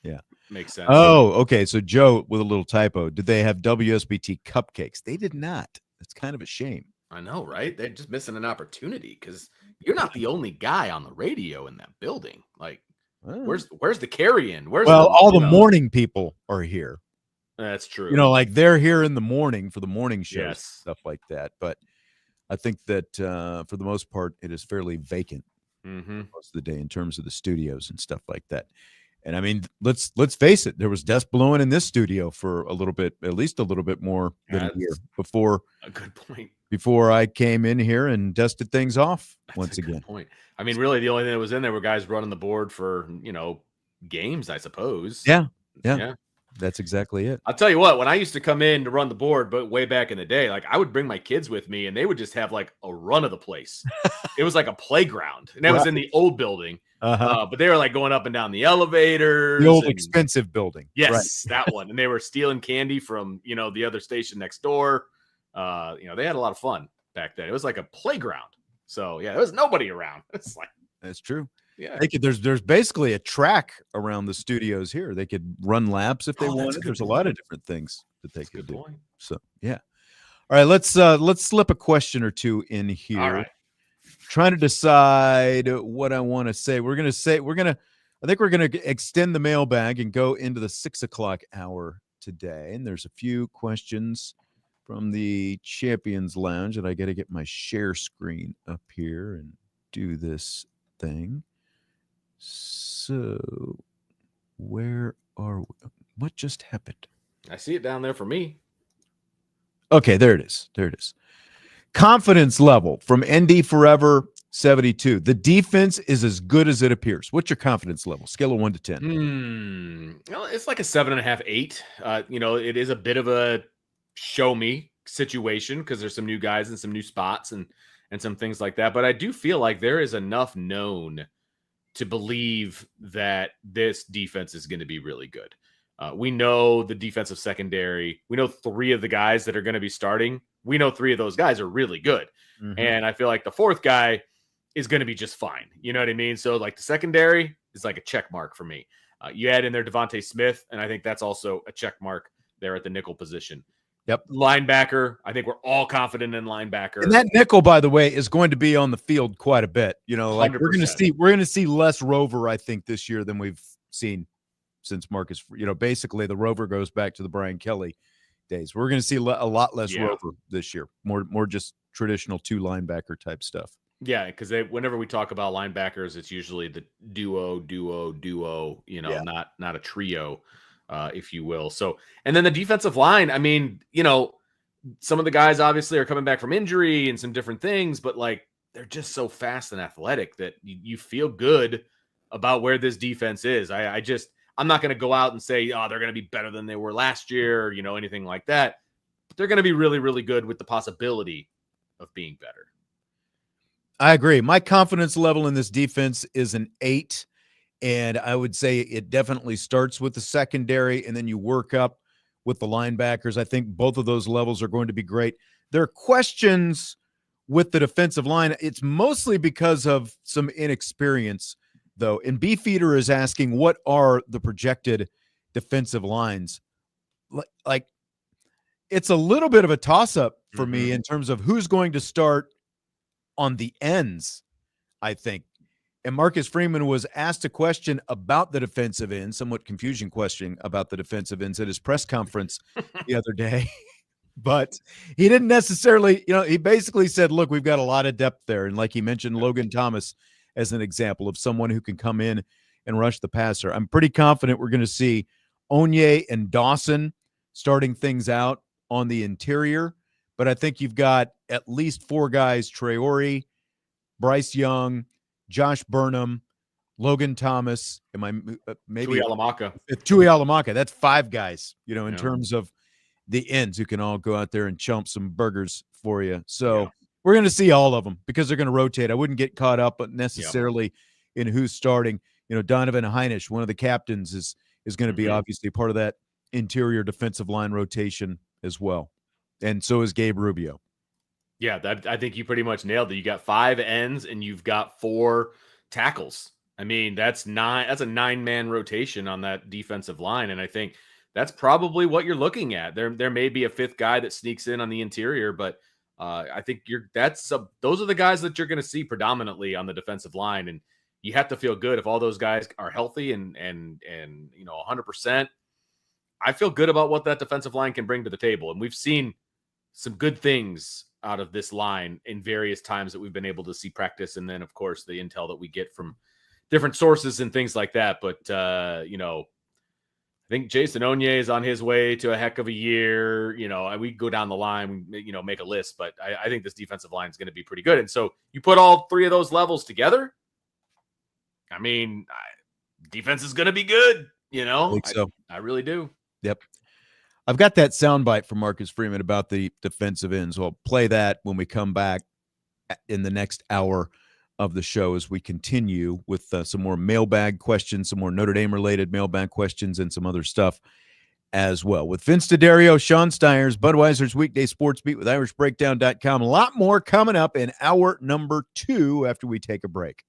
yeah. Makes sense. Oh, okay. So Joe, with a little typo, did they have WSBT cupcakes? They did not. That's kind of a shame. I know, right? They're just missing an opportunity because you're not the only guy on the radio in that building. Like, where's the carry-in? All the morning people are here. That's true. Like they're here in the morning for the morning shows, yes. Stuff like that. But I think that for the most part, it is fairly vacant most of the day in terms of the studios and stuff like that. And I mean, let's face it, there was dust blowing in this studio for a little bit, at least a little bit more than a year before. A good point. Before I came in here and dusted things off once again. Good point. I mean, really, the only thing that was in there were guys running the board for games, I suppose. Yeah. That's exactly it. I'll tell you what, when I used to come in to run the board, but way back in the day, like I would bring my kids with me and they would just have like a run of the place. It was like a playground, and that was in the old building. But they were like going up and down the elevators. The old expensive building. Yes, that one. And they were stealing candy from, the other station next door. They had a lot of fun back then. It was like a playground. So yeah, there was nobody around. It's like, that's true. Yeah. There's basically a track around the studios here. They could run laps if they wanted. There's a lot of different things that they could do. Point. So yeah. All right, let's slip a question or two in here. All right. Trying to decide what I want to say. I think we're gonna extend the mailbag and go into the 6:00 hour today. And there's a few questions from the Champions Lounge, and I got to get my share screen up here and do this thing. So, where are we? What just happened? I see it down there for me. Okay, there it is. Confidence level from ND Forever 72. The defense is as good as it appears. What's your confidence level? Scale of 1 to 10. Well, it's like a 7.5, 8. It is a bit of a show me situation because there's some new guys and some new spots and some things like that. But I do feel like there is enough known to believe that this defense is going to be really good. We know the defensive secondary. We know 3 of the guys that are going to be starting. We know 3 of those guys are really good. And I feel like the 4th guy is going to be just fine. You know what I mean? So like the secondary is like a check mark for me. You add in there Devontae Smith, and I think that's also a check mark there at the nickel position. Yep. Linebacker. I think we're all confident in linebacker. And that nickel, by the way, is going to be on the field quite a bit. Like 100%. we're going to see less Rover, I think, this year than we've seen since Marcus. Basically the Rover goes back to the Brian Kelly days. We're going to see a lot less Rover this year. More just traditional 2 linebacker type stuff. Yeah, because whenever we talk about linebackers, it's usually the duo, not a trio. If you will. So, and then the defensive line, I mean, some of the guys obviously are coming back from injury and some different things, but like they're just so fast and athletic that you feel good about where this defense is. I'm not going to go out and say, oh, they're going to be better than they were last year, or, anything like that. But they're going to be really, really good with the possibility of being better. I agree. My confidence level in this defense is an 8. And I would say it definitely starts with the secondary, and then you work up with the linebackers. I think both of those levels are going to be great. There are questions with the defensive line. It's mostly because of some inexperience, though. And Beefeater is asking, what are the projected defensive lines? Like, it's a little bit of a toss-up for me in terms of who's going to start on the ends, I think. And Marcus Freeman was asked a question about the defensive end, somewhat confusing question about the defensive ends at his press conference the other day. But he didn't necessarily, he basically said, look, we've got a lot of depth there. And like he mentioned, Logan Thomas as an example of someone who can come in and rush the passer. I'm pretty confident we're going to see Onye and Dawson starting things out on the interior. But I think you've got at least 4 guys, Traore, Bryce Young, Josh Burnham, Logan Thomas, maybe Tui Alamaka. That's 5 guys, in terms of the ends who can all go out there and chomp some burgers for you. So we're going to see all of them because they're going to rotate. I wouldn't get caught up necessarily in who's starting. Donovan Heinisch, one of the captains, is going to be obviously part of that interior defensive line rotation as well. And so is Gabe Rubio. Yeah, I think you pretty much nailed it. You got 5 ends and you've got 4 tackles. I mean, that's a 9-man rotation on that defensive line. And I think that's probably what you're looking at. There may be a 5th guy that sneaks in on the interior, but I think those are the guys that you're going to see predominantly on the defensive line. And you have to feel good if all those guys are healthy and 100%. I feel good about what that defensive line can bring to the table. And we've seen some good things out of this line in various times that we've been able to see practice. And then, of course, the intel that we get from different sources and things like that. But, I think Jason Onye is on his way to a heck of a year. We go down the line, make a list. But I think this defensive line is going to be pretty good. And so you put all 3 of those levels together, I mean, defense is going to be good. I think so. I really do. Yep. I've got that soundbite from Marcus Freeman about the defensive ends. So I'll play that when we come back in the next hour of the show as we continue with some more mailbag questions, some more Notre Dame related mailbag questions, and some other stuff as well. With Vince DeDario, Sean Stires, Budweiser's Weekday Sports Beat with IrishBreakdown.com. A lot more coming up in hour number 2 after we take a break.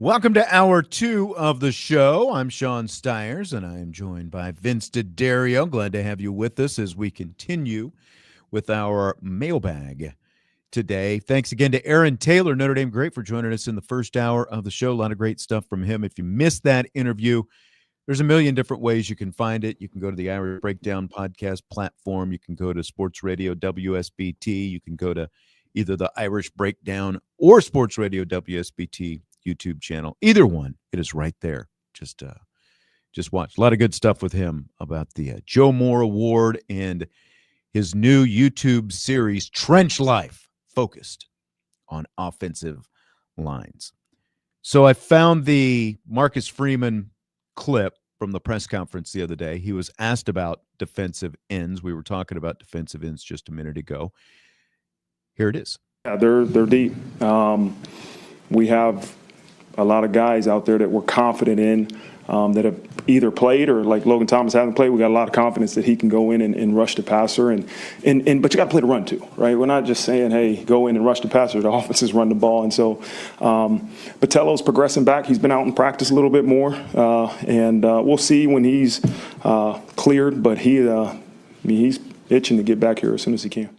Welcome to hour 2 of the show. I'm Sean Stires, and I am joined by Vince DeDario. Glad to have you with us as we continue with our mailbag today. Thanks again to Aaron Taylor, Notre Dame great, for joining us in the first hour of the show. A lot of great stuff from him. If you missed that interview, there's a million different ways you can find it. You can go to the Irish Breakdown podcast platform. You can go to Sports Radio WSBT. You can go to either the Irish Breakdown or Sports Radio WSBT YouTube channel. Either one, it is right there. Just watch. A lot of good stuff with him about the Joe Moore Award and his new YouTube series, Trench Life, focused on offensive lines. So I found the Marcus Freeman clip from the press conference the other day. He was asked about defensive ends. We were talking about defensive ends just a minute ago. Here it is. Yeah, they're deep. We have a lot of guys out there that we're confident in, that have either played or, like Logan Thomas hasn't played. We got a lot of confidence that he can go in and rush the passer, but you got to play the run too, right? We're not just saying, hey, go in and rush the passer. The offenses run the ball, and so Botelho's progressing back. He's been out in practice a little bit more, and we'll see when he's cleared. But he's itching to get back here as soon as he can.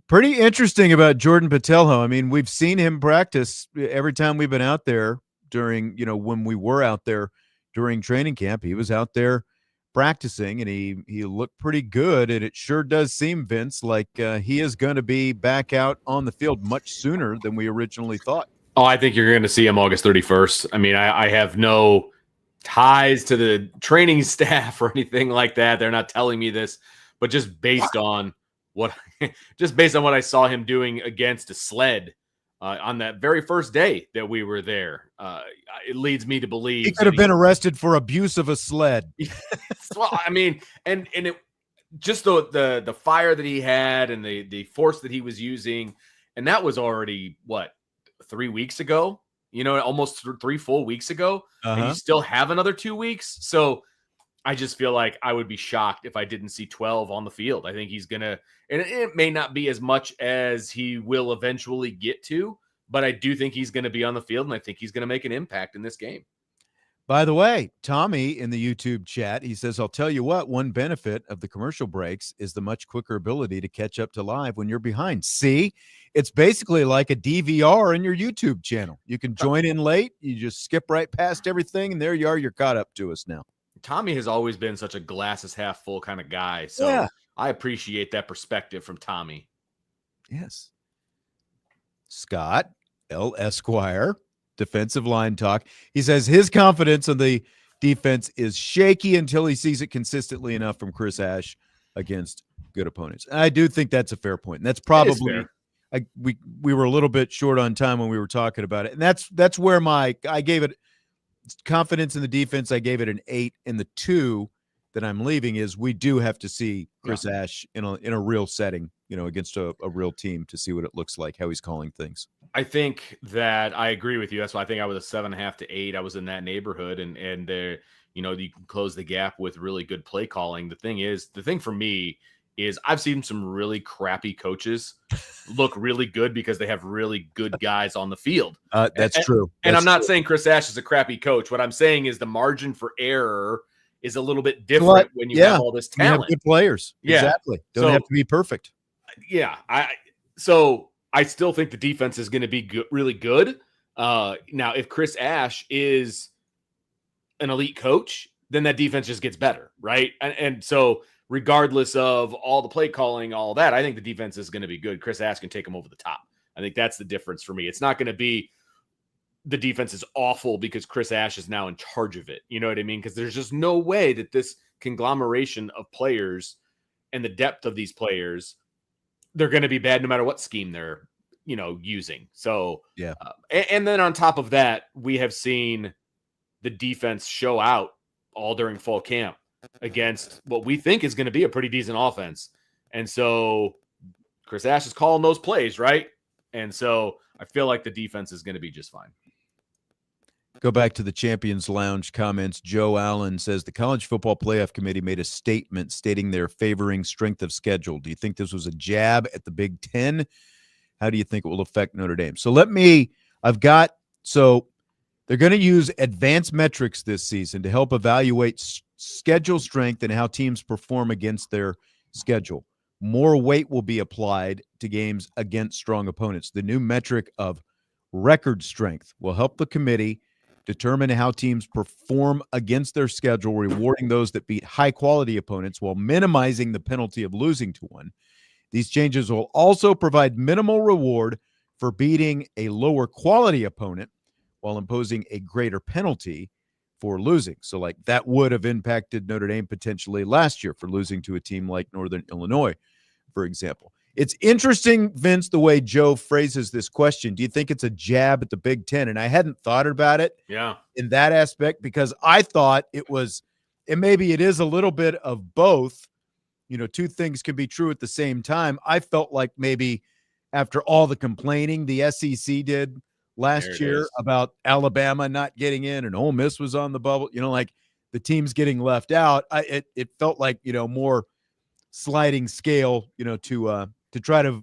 Pretty interesting about Jordan Botelho. I mean, we've seen him practice every time we've been out there during, when we were out there during training camp. He was out there practicing, and he looked pretty good. And it sure does seem, Vince, like he is going to be back out on the field much sooner than we originally thought. Oh, I think you're going to see him August 31st. I mean, I have no ties to the training staff or anything like that. They're not telling me this, but just based on what I saw him doing against a sled on that very first day that we were there, it leads me to believe he could have been arrested for abuse of a sled. Well, I mean, and it just the fire that he had and the force that he was using, and that was already 3 weeks ago, almost 3 full weeks ago, and you still have another 2 weeks. So I just feel like I would be shocked if I didn't see 12 on the field. I think he's going to, and it may not be as much as he will eventually get to, but I do think he's going to be on the field, and I think he's going to make an impact in this game. By the way, Tommy in the YouTube chat, he says, I'll tell you what, one benefit of the commercial breaks is the much quicker ability to catch up to live when you're behind. See, it's basically like a DVR in your YouTube channel. You can join in late. You just skip right past everything, and there you are. You're caught up to us now. Tommy has always been such a glasses half full kind of guy. So yeah. I appreciate that perspective from Tommy. Yes. Scott L. Esquire, defensive line talk. He says his confidence in the defense is shaky until he sees it consistently enough from Chris Ash against good opponents. And I do think that's a fair point. And that's probably we were a little bit short on time when we were talking about it. And that's where I gave it confidence in the defense. I gave it an 8, and the 2 that I'm leaving is we do have to see Chris Ash in a real setting, against a real team to see what it looks like, how he's calling things. I think that I agree with you. That's why I think I was a 7.5 to 8. I was in that neighborhood, and there, you can close the gap with really good play calling. The thing for me is I've seen some really crappy coaches look really good because they have really good guys on the field. That's true. And I'm not saying Chris Ash is a crappy coach. What I'm saying is the margin for error is a little bit different when you have all this talent. You have good players. Yeah. Exactly. Don't have to be perfect. Yeah. So I still think the defense is going to be really good. Now, if Chris Ash is an elite coach, then that defense just gets better, right? And so regardless of all the play calling, all that, I think the defense is going to be good. Chris Ash can take them over the top. I think that's the difference for me. It's not going to be the defense is awful because Chris Ash is now in charge of it. You know what I mean? Because there's just no way that this conglomeration of players and the depth of these players, they're going to be bad no matter what scheme they're, using. So, yeah. And then on top of that, we have seen the defense show out all during fall camp against what we think is going to be a pretty decent offense. And so Chris Ash is calling those plays, right? And so I feel like the defense is going to be just fine. Go back to the Champions Lounge comments. Joe Allen says the College Football Playoff Committee made a statement stating they're favoring strength of schedule. Do you think this was a jab at the Big Ten? How do you think it will affect Notre Dame? So They're going to use advanced metrics this season to help evaluate schedule strength and how teams perform against their schedule. More weight will be applied to games against strong opponents. The new metric of record strength will help the committee determine how teams perform against their schedule, rewarding those that beat high-quality opponents while minimizing the penalty of losing to one. These changes will also provide minimal reward for beating a lower-quality opponent while imposing a greater penalty for losing. So, like, that would have impacted Notre Dame potentially last year for losing to a team like Northern Illinois, for example. It's interesting, Vince, the way Joe phrases this question. Do you think it's a jab at the Big Ten? And I hadn't thought about it in that aspect, because I thought it was, and maybe it is a little bit of both. You know, two things can be true at the same time. I felt like maybe after all the complaining the SEC did last year about Alabama not getting in and Ole Miss was on the bubble, you know, like the teams getting left out, it felt like, you know, more sliding scale, you know, to try to,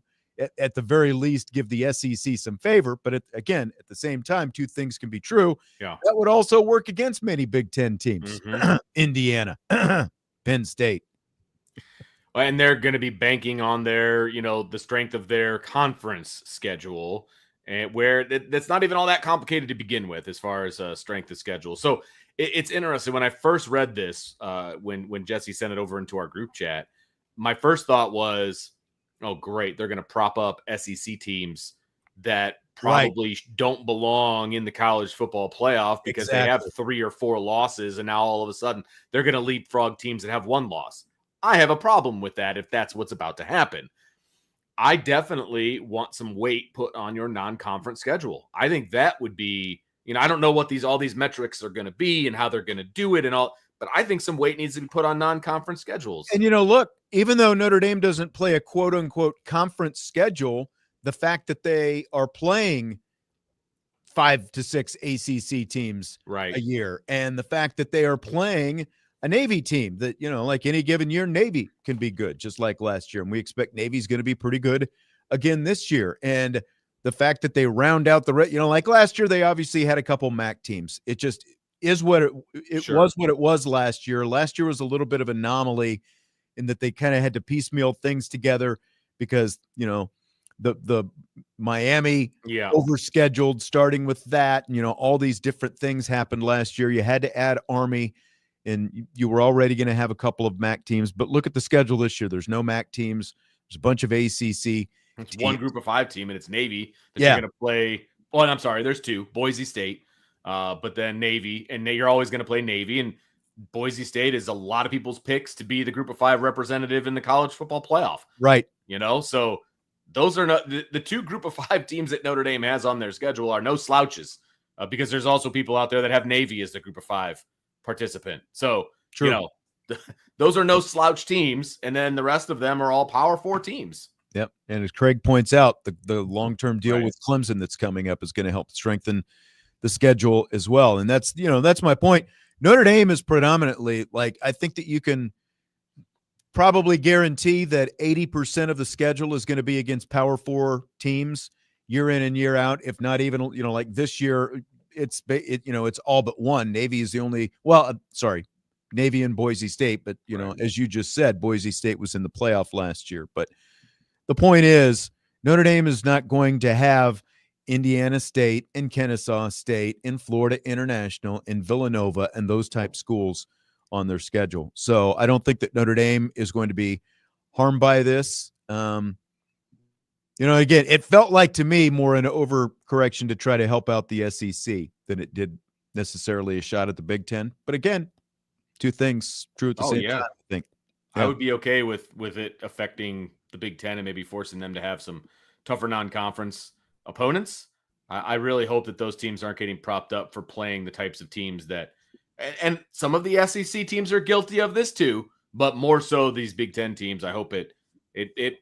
at the very least, give the SEC some favor. But again, at the same time, two things can be true. Yeah. That would also work against many Big Ten teams. Indiana, Penn State. And they're going to be banking on their, you know, the strength of their conference schedule, and where that's not even all that complicated to begin with as far as strength of schedule. So it's interesting. When I first read this, when Jesse sent it over into our group chat, my first thought was, oh, great, they're going to prop up SEC teams that probably don't belong in the college football playoff because they have 3 or 4 losses, and now all of a sudden they're going to leapfrog teams that have 1 loss. I have a problem with that if that's what's about to happen. I definitely want some weight put on your non-conference schedule. I think that would be, you know, I don't know what all these metrics are going to be and how they're going to do it and all, but I think some weight needs to be put on non-conference schedules. And, you know, look, even though Notre Dame doesn't play a quote-unquote conference schedule, the fact that they are playing 5 to 6 ACC teams a year, and the fact that they are playing a Navy team that, you know, like any given year, Navy can be good, just like last year. And we expect Navy's going to be pretty good again this year. And the fact that they round out you know, like last year, they obviously had a couple MAC teams. It just is what it was what it was last year. Last year was a little bit of an anomaly in that they kind of had to piecemeal things together because, you know, the Miami overscheduled, starting with that, you know, all these different things happened last year. You had to add Army, and you were already going to have a couple of MAC teams. But look at the schedule this year. There's no MAC teams. There's a bunch of ACC. It's one group of 5 team, and it's Navy that you're going to play. Oh, and I'm sorry, there's 2. Boise State, but then Navy, and you're always going to play Navy. And Boise State is a lot of people's picks to be the group of 5 representative in the college football playoff. Right. You know, so those are not the 2 group of 5 teams that Notre Dame has on their schedule are no slouches, because there's also people out there that have Navy as the group of 5 participant. So, you know, those are no slouch teams. And then the rest of them are all Power 4 teams. Yep. And as Craig points out, the long-term deal with Clemson that's coming up is going to help strengthen the schedule as well. And that's, you know, that's my point. Notre Dame is predominantly, like, I think that you can probably guarantee that 80% of the schedule is going to be against Power 4 teams year in and year out. If not even, you know, like this year, it's all but one. Navy is the only, Navy and Boise State, but you know, as you just said, Boise State was in the playoff last year. But the point is, Notre Dame is not going to have Indiana State and Kennesaw State and Florida International and Villanova and those type schools on their schedule. So I don't think that Notre Dame is going to be harmed by this. You know, again, it felt like to me more an overcorrection to try to help out the SEC than it did necessarily a shot at the Big Ten. But again, two things true at the same time, I think. I would be okay with it affecting the Big Ten and maybe forcing them to have some tougher non-conference opponents. I really hope that those teams aren't getting propped up for playing the types of teams that, and some of the SEC teams are guilty of this too, but more so these Big Ten teams. I hope it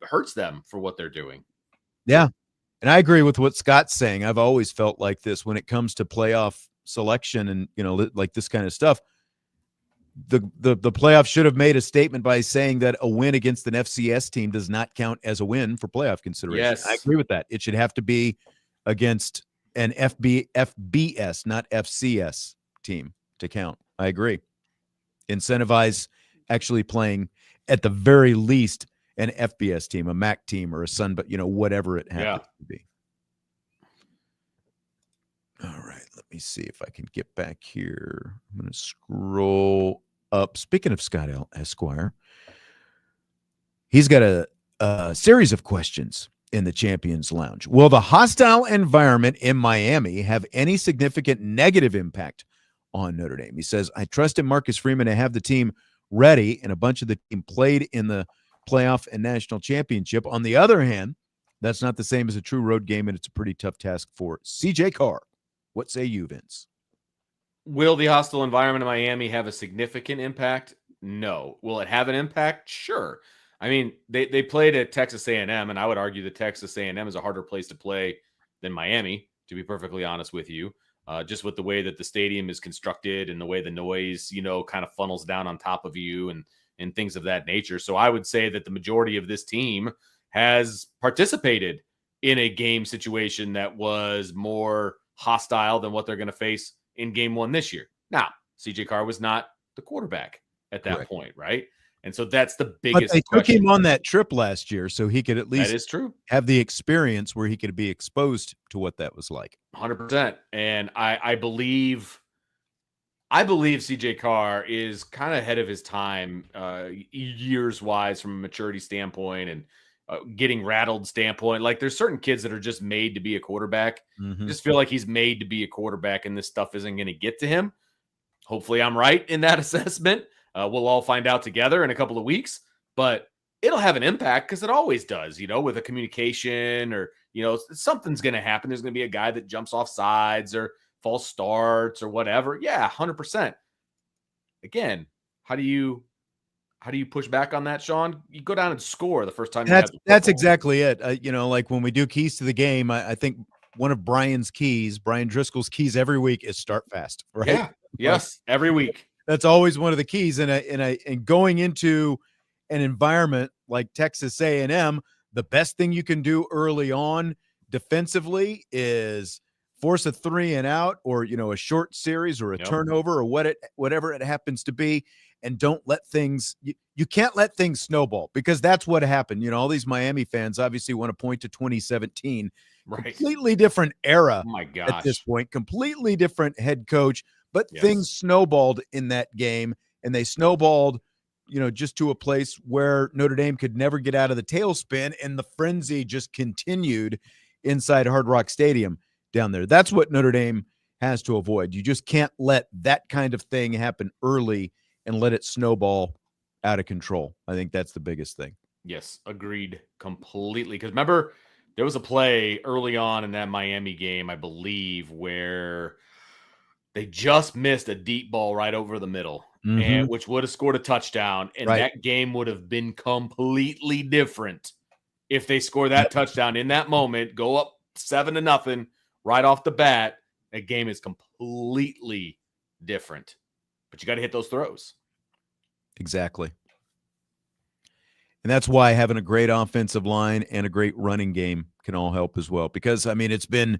hurts them for what they're doing. Yeah. And I agree with what Scott's saying. I've always felt like this when it comes to playoff selection and, you know, like this kind of stuff. The playoff should have made a statement by saying that a win against an FCS team does not count as a win for playoff consideration. Yes. I agree with that. It should have to be against an FBS, not FCS team to count. I agree. Incentivize actually playing at the very least an FBS team, a MAC team, or a Sun, but whatever it happens to be. All right, let me see if I can get back here. I'm going to scroll up. Speaking of Scott Esquire, he's got a series of questions in the Champions Lounge. Will the hostile environment in Miami have any significant negative impact on Notre Dame? He says, I trusted Marcus Freeman to have the team ready, and a bunch of the team played in the playoff and national championship. On the other hand, that's not the same as a true road game, and it's a pretty tough task for CJ Carr. What say you, Vince? Will the hostile environment in Miami have a significant impact? No. Will it have an impact? Sure. I mean, they played at Texas A&M, and I would argue that Texas A&M is a harder place to play than Miami, to be perfectly honest with you, just with the way that the stadium is constructed and the way the noise, kind of funnels down on top of you and things of that nature. So I would say that the majority of this team has participated in a game situation that was more hostile than what they're going to face in game one this year. Now, CJ Carr was not the quarterback at that point, right? And so that's the biggest question. But they took him on that trip last year, so he could at least that is true. Have the experience where he could be exposed to what that was like. 100%. And I believe CJ Carr is kind of ahead of his time years-wise from a maturity standpoint and getting rattled standpoint. Like, there's certain kids that are just made to be a quarterback. I just feel like he's made to be a quarterback, and this stuff isn't going to get to him. Hopefully I'm right in that assessment. We'll all find out together in a couple of weeks, but it'll have an impact because it always does, with a communication or, something's going to happen. There's going to be a guy that jumps off sides or false starts or whatever. Yeah, 100%. Again, how do you push back on that, Sean? You go down and score the first time. That's exactly it. Like when we do keys to the game, I think one of Brian Driscoll's keys every week is start fast. Right? Yeah. Yes. Every week. That's always one of the keys. And going into an environment like Texas A&M, the best thing you can do early on defensively is force a 3 and out, or a short series or a turnover or whatever it happens to be. And don't let things you can't let things snowball, because that's what happened. All these Miami fans obviously want to point to 2017, right? Completely different era. Oh my gosh. At this point, completely different head coach, but things snowballed in that game, and they snowballed, just to a place where Notre Dame could never get out of the tailspin, and the frenzy just continued inside Hard Rock Stadium down there. That's what Notre Dame has to avoid. You just can't let that kind of thing happen early and let it snowball out of control. I think that's the biggest thing. Yes, agreed completely. Because remember, there was a play early on in that Miami game, I believe, where they just missed a deep ball right over the middle, and which would have scored a touchdown, and that game would have been completely different if they score that touchdown in that moment, go up 7-0 right off the bat. That game is completely different. But you got to hit those throws. Exactly. And that's why having a great offensive line and a great running game can all help as well. Because, it's been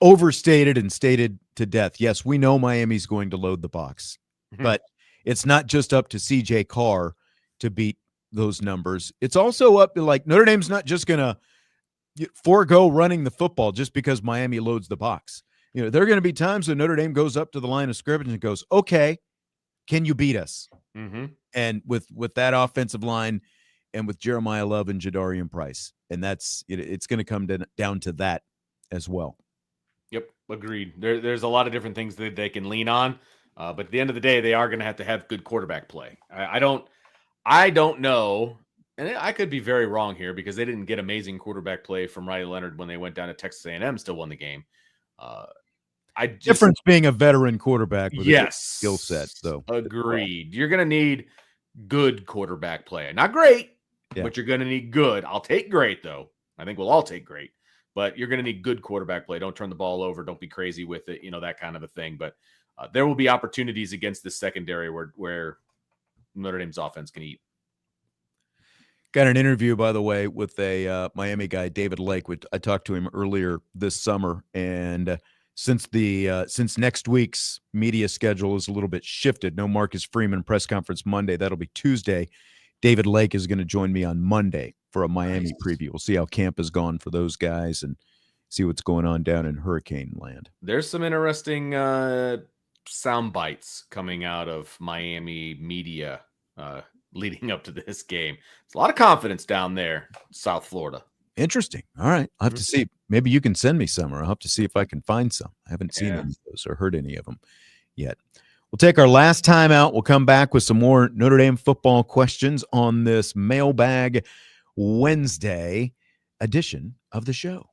overstated and stated to death. Yes, we know Miami's going to load the box. But it's not just up to CJ Carr to beat those numbers. It's also up to, Notre Dame's not just going to forego running the football just because Miami loads the box. There are going to be times when Notre Dame goes up to the line of scrimmage and goes, okay, can you beat us? And with that offensive line and with Jeremiah Love and Jadarian Price, and it's going to come down to that as well. Yep, agreed. There's a lot of different things that they can lean on, but at the end of the day, they are going to have good quarterback play. I don't know, and I could be very wrong here because they didn't get amazing quarterback play from Riley Leonard when they went down to Texas A&M, still won the game. Difference being a veteran quarterback with a skill set. So agreed. You're going to need good quarterback play. Not great, but you're going to need good. I'll take great, though. I think we'll all take great. But you're going to need good quarterback play. Don't turn the ball over. Don't be crazy with it. That kind of a thing. But there will be opportunities against this secondary where Notre Dame's offense can eat. Got an interview, by the way, with a Miami guy, David Lake. I talked to him earlier this summer, and since next week's media schedule is a little bit shifted, no Marcus Freeman press conference Monday. That'll be Tuesday. David Lake is going to join me on Monday for a Miami preview. We'll see how camp has gone for those guys and see what's going on down in Hurricane Land. There's some interesting sound bites coming out of Miami media leading up to this game. It's a lot of confidence down there, South Florida. Interesting. All right. I'll have to see. Maybe you can send me some, or I'll have to see if I can find some. I haven't seen any of those or heard any of them yet. We'll take our last time out. We'll come back with some more Notre Dame football questions on this Mailbag Wednesday edition of the show.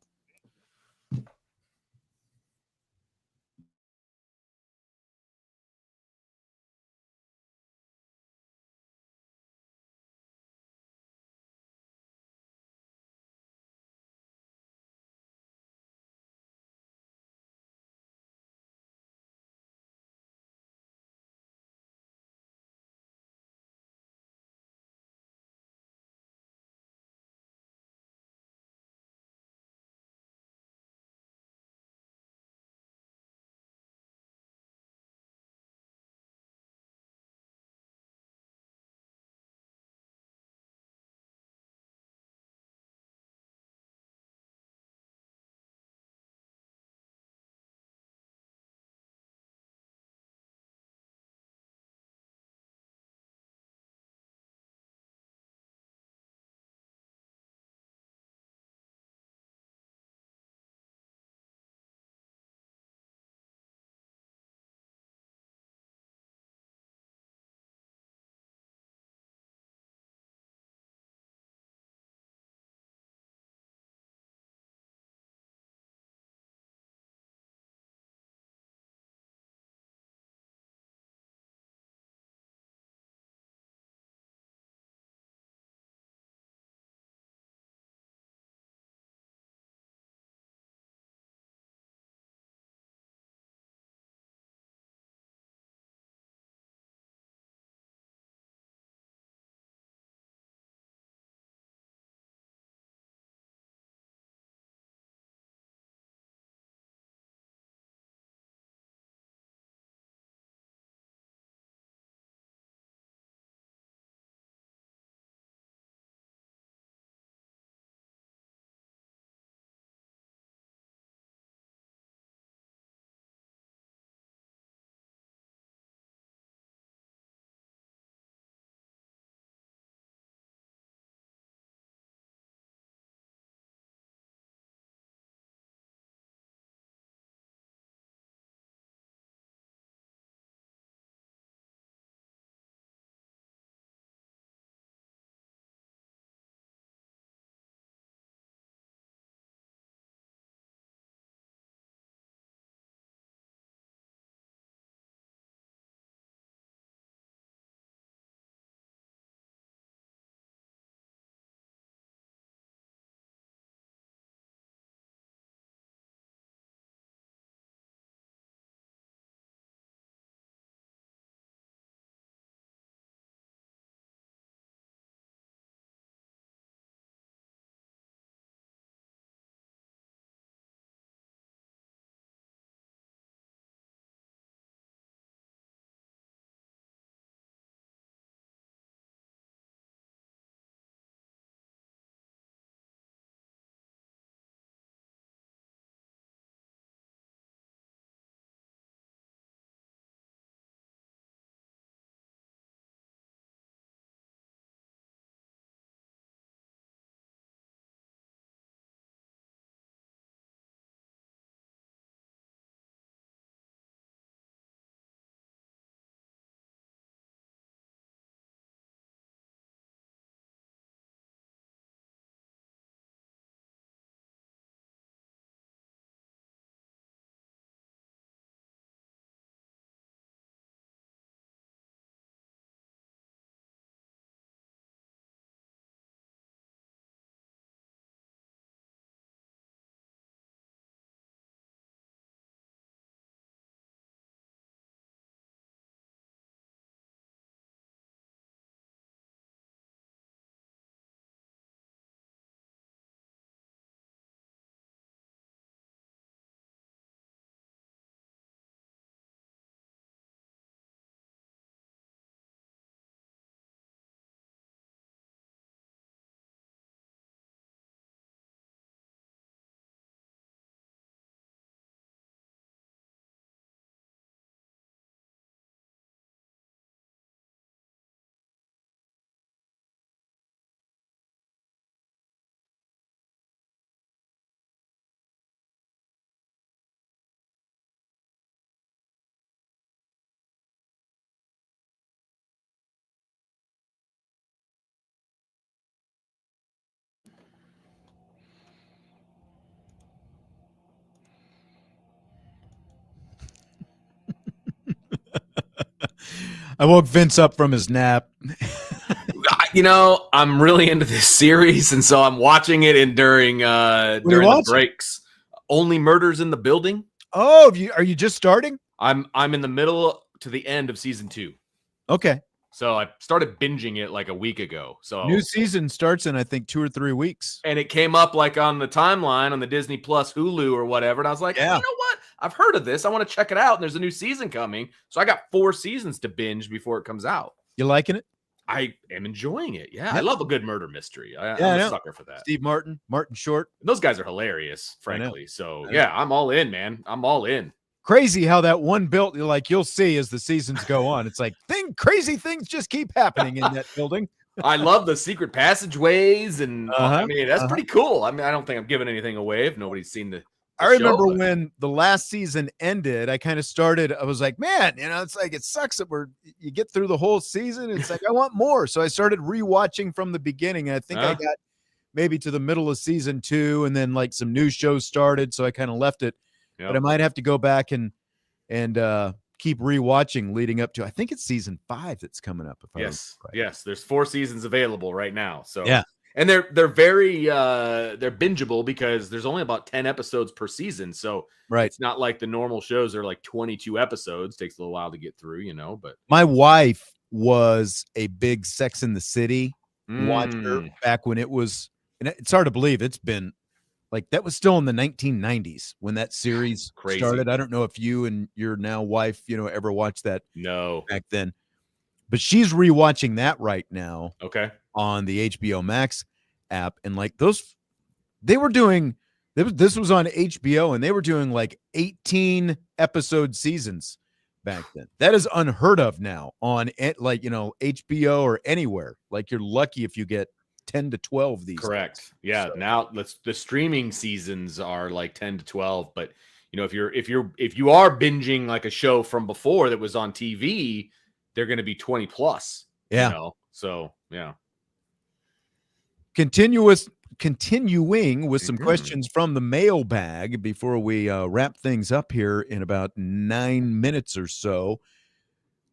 I woke Vince up from his nap. I'm really into this series, and so I'm watching it during the breaks. Only Murders in the Building. Oh, are you just starting? I'm in the middle to the end of season 2. Okay. So I started binging it like a week ago. So new season starts in, I think, 2 or 3 weeks. And it came up like on the timeline on the Disney Plus Hulu or whatever. And I was like, You know what? I've heard of this. I want to check it out. And there's a new season coming. So I got 4 seasons to binge before it comes out. You liking it? I am enjoying it. Yeah. I love a good murder mystery. I'm a sucker for that. Steve Martin Short. Those guys are hilarious, frankly. So yeah, I'm all in, man. I'm all in. Crazy how that one built, you'll see as the seasons go on. It's like crazy things just keep happening in that building. I love the secret passageways, and I mean that's pretty cool. I mean, I don't think I'm giving anything away if nobody's seen the I remember when the last season ended, I was like, man, it's like it sucks that you get through the whole season. It's like I want more. So I started rewatching from the beginning. And I think I got maybe to the middle of season 2, and then like some new shows started. So I kind of left it. Yep. But I might have to go back and keep rewatching leading up to, I think it's season 5 that's coming up. Yes. There's 4 seasons available right now. So yeah, and they're very they're bingeable because there's only about 10 episodes per season. So it's not like the normal shows are like 22 episodes. Takes a little while to get through, But my wife was a big Sex and the City watcher back when it was, and it's hard to believe it's been. Like that was still in the 1990s when that series started. I don't know if you and your now wife, ever watched that. No, back then, but she's rewatching that right now. Okay, on the HBO Max app, and like they were doing. This was on HBO, and they were doing like 18 episode seasons back then. That is unheard of now on HBO or anywhere. Like you're lucky if you get 10 to 12 these correct days. Yeah, so. Now the streaming seasons are like 10 to 12, but if you are binging like a show from before that was on TV, they're going to be 20 plus. So yeah. Continuing with some questions from the mailbag before we wrap things up here in about 9 minutes or so.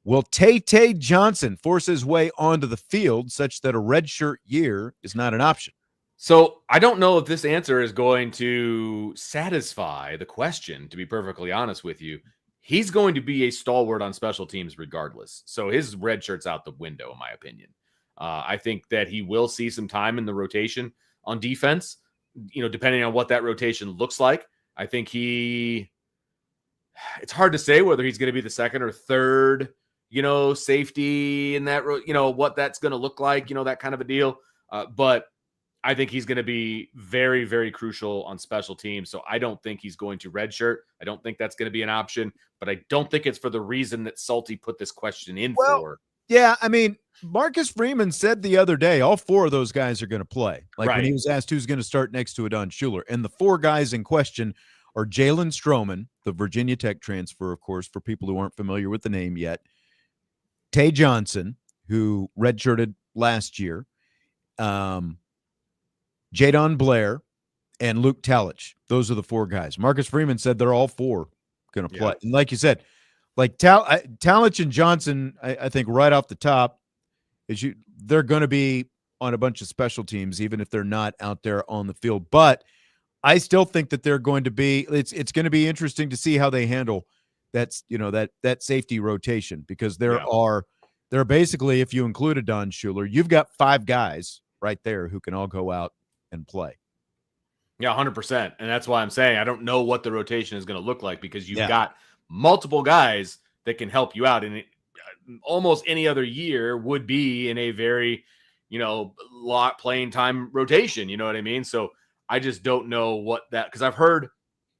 Will Tay Johnson force his way onto the field such that a redshirt year is not an option? So I don't know if this answer is going to satisfy the question, to be perfectly honest with you. He's going to be a stalwart on special teams regardless. So his red shirt's out the window, in my opinion. I think that he will see some time in the rotation on defense, depending on what that rotation looks like. I think it's hard to say whether he's going to be the second or third safety in that, what that's going to look like, that kind of a deal. But I think he's going to be very, very crucial on special teams. So I don't think he's going to redshirt. I don't think that's going to be an option, but I don't think it's for the reason that Salty put this question in for. Yeah. I mean, Marcus Freeman said the other day, all 4 of those guys are going to play. When he was asked who's going to start next to Adon Schuler, and the 4 guys in question are Jalen Stroman, the Virginia Tech transfer, of course, for people who aren't familiar with the name yet, Tay Johnson, who redshirted last year, Jadon Blair, and Luke Talich. Those are the 4 guys. Marcus Freeman said they're all 4 going to play. And like you said, like Talich and Johnson, I think right off the top, they're going to be on a bunch of special teams, even if they're not out there on the field. But I still think that they're going to be. It's going to be interesting to see how they handle that safety rotation, because there are basically, if you include a Don Schuler, you've got 5 guys right there who can all go out and play. Yeah, 100%. And that's why I'm saying I don't know what the rotation is going to look like, because you've got multiple guys that can help you out. And almost any other year would be in a very, lot playing time rotation. You know what I mean? So I just don't know what that, because I've heard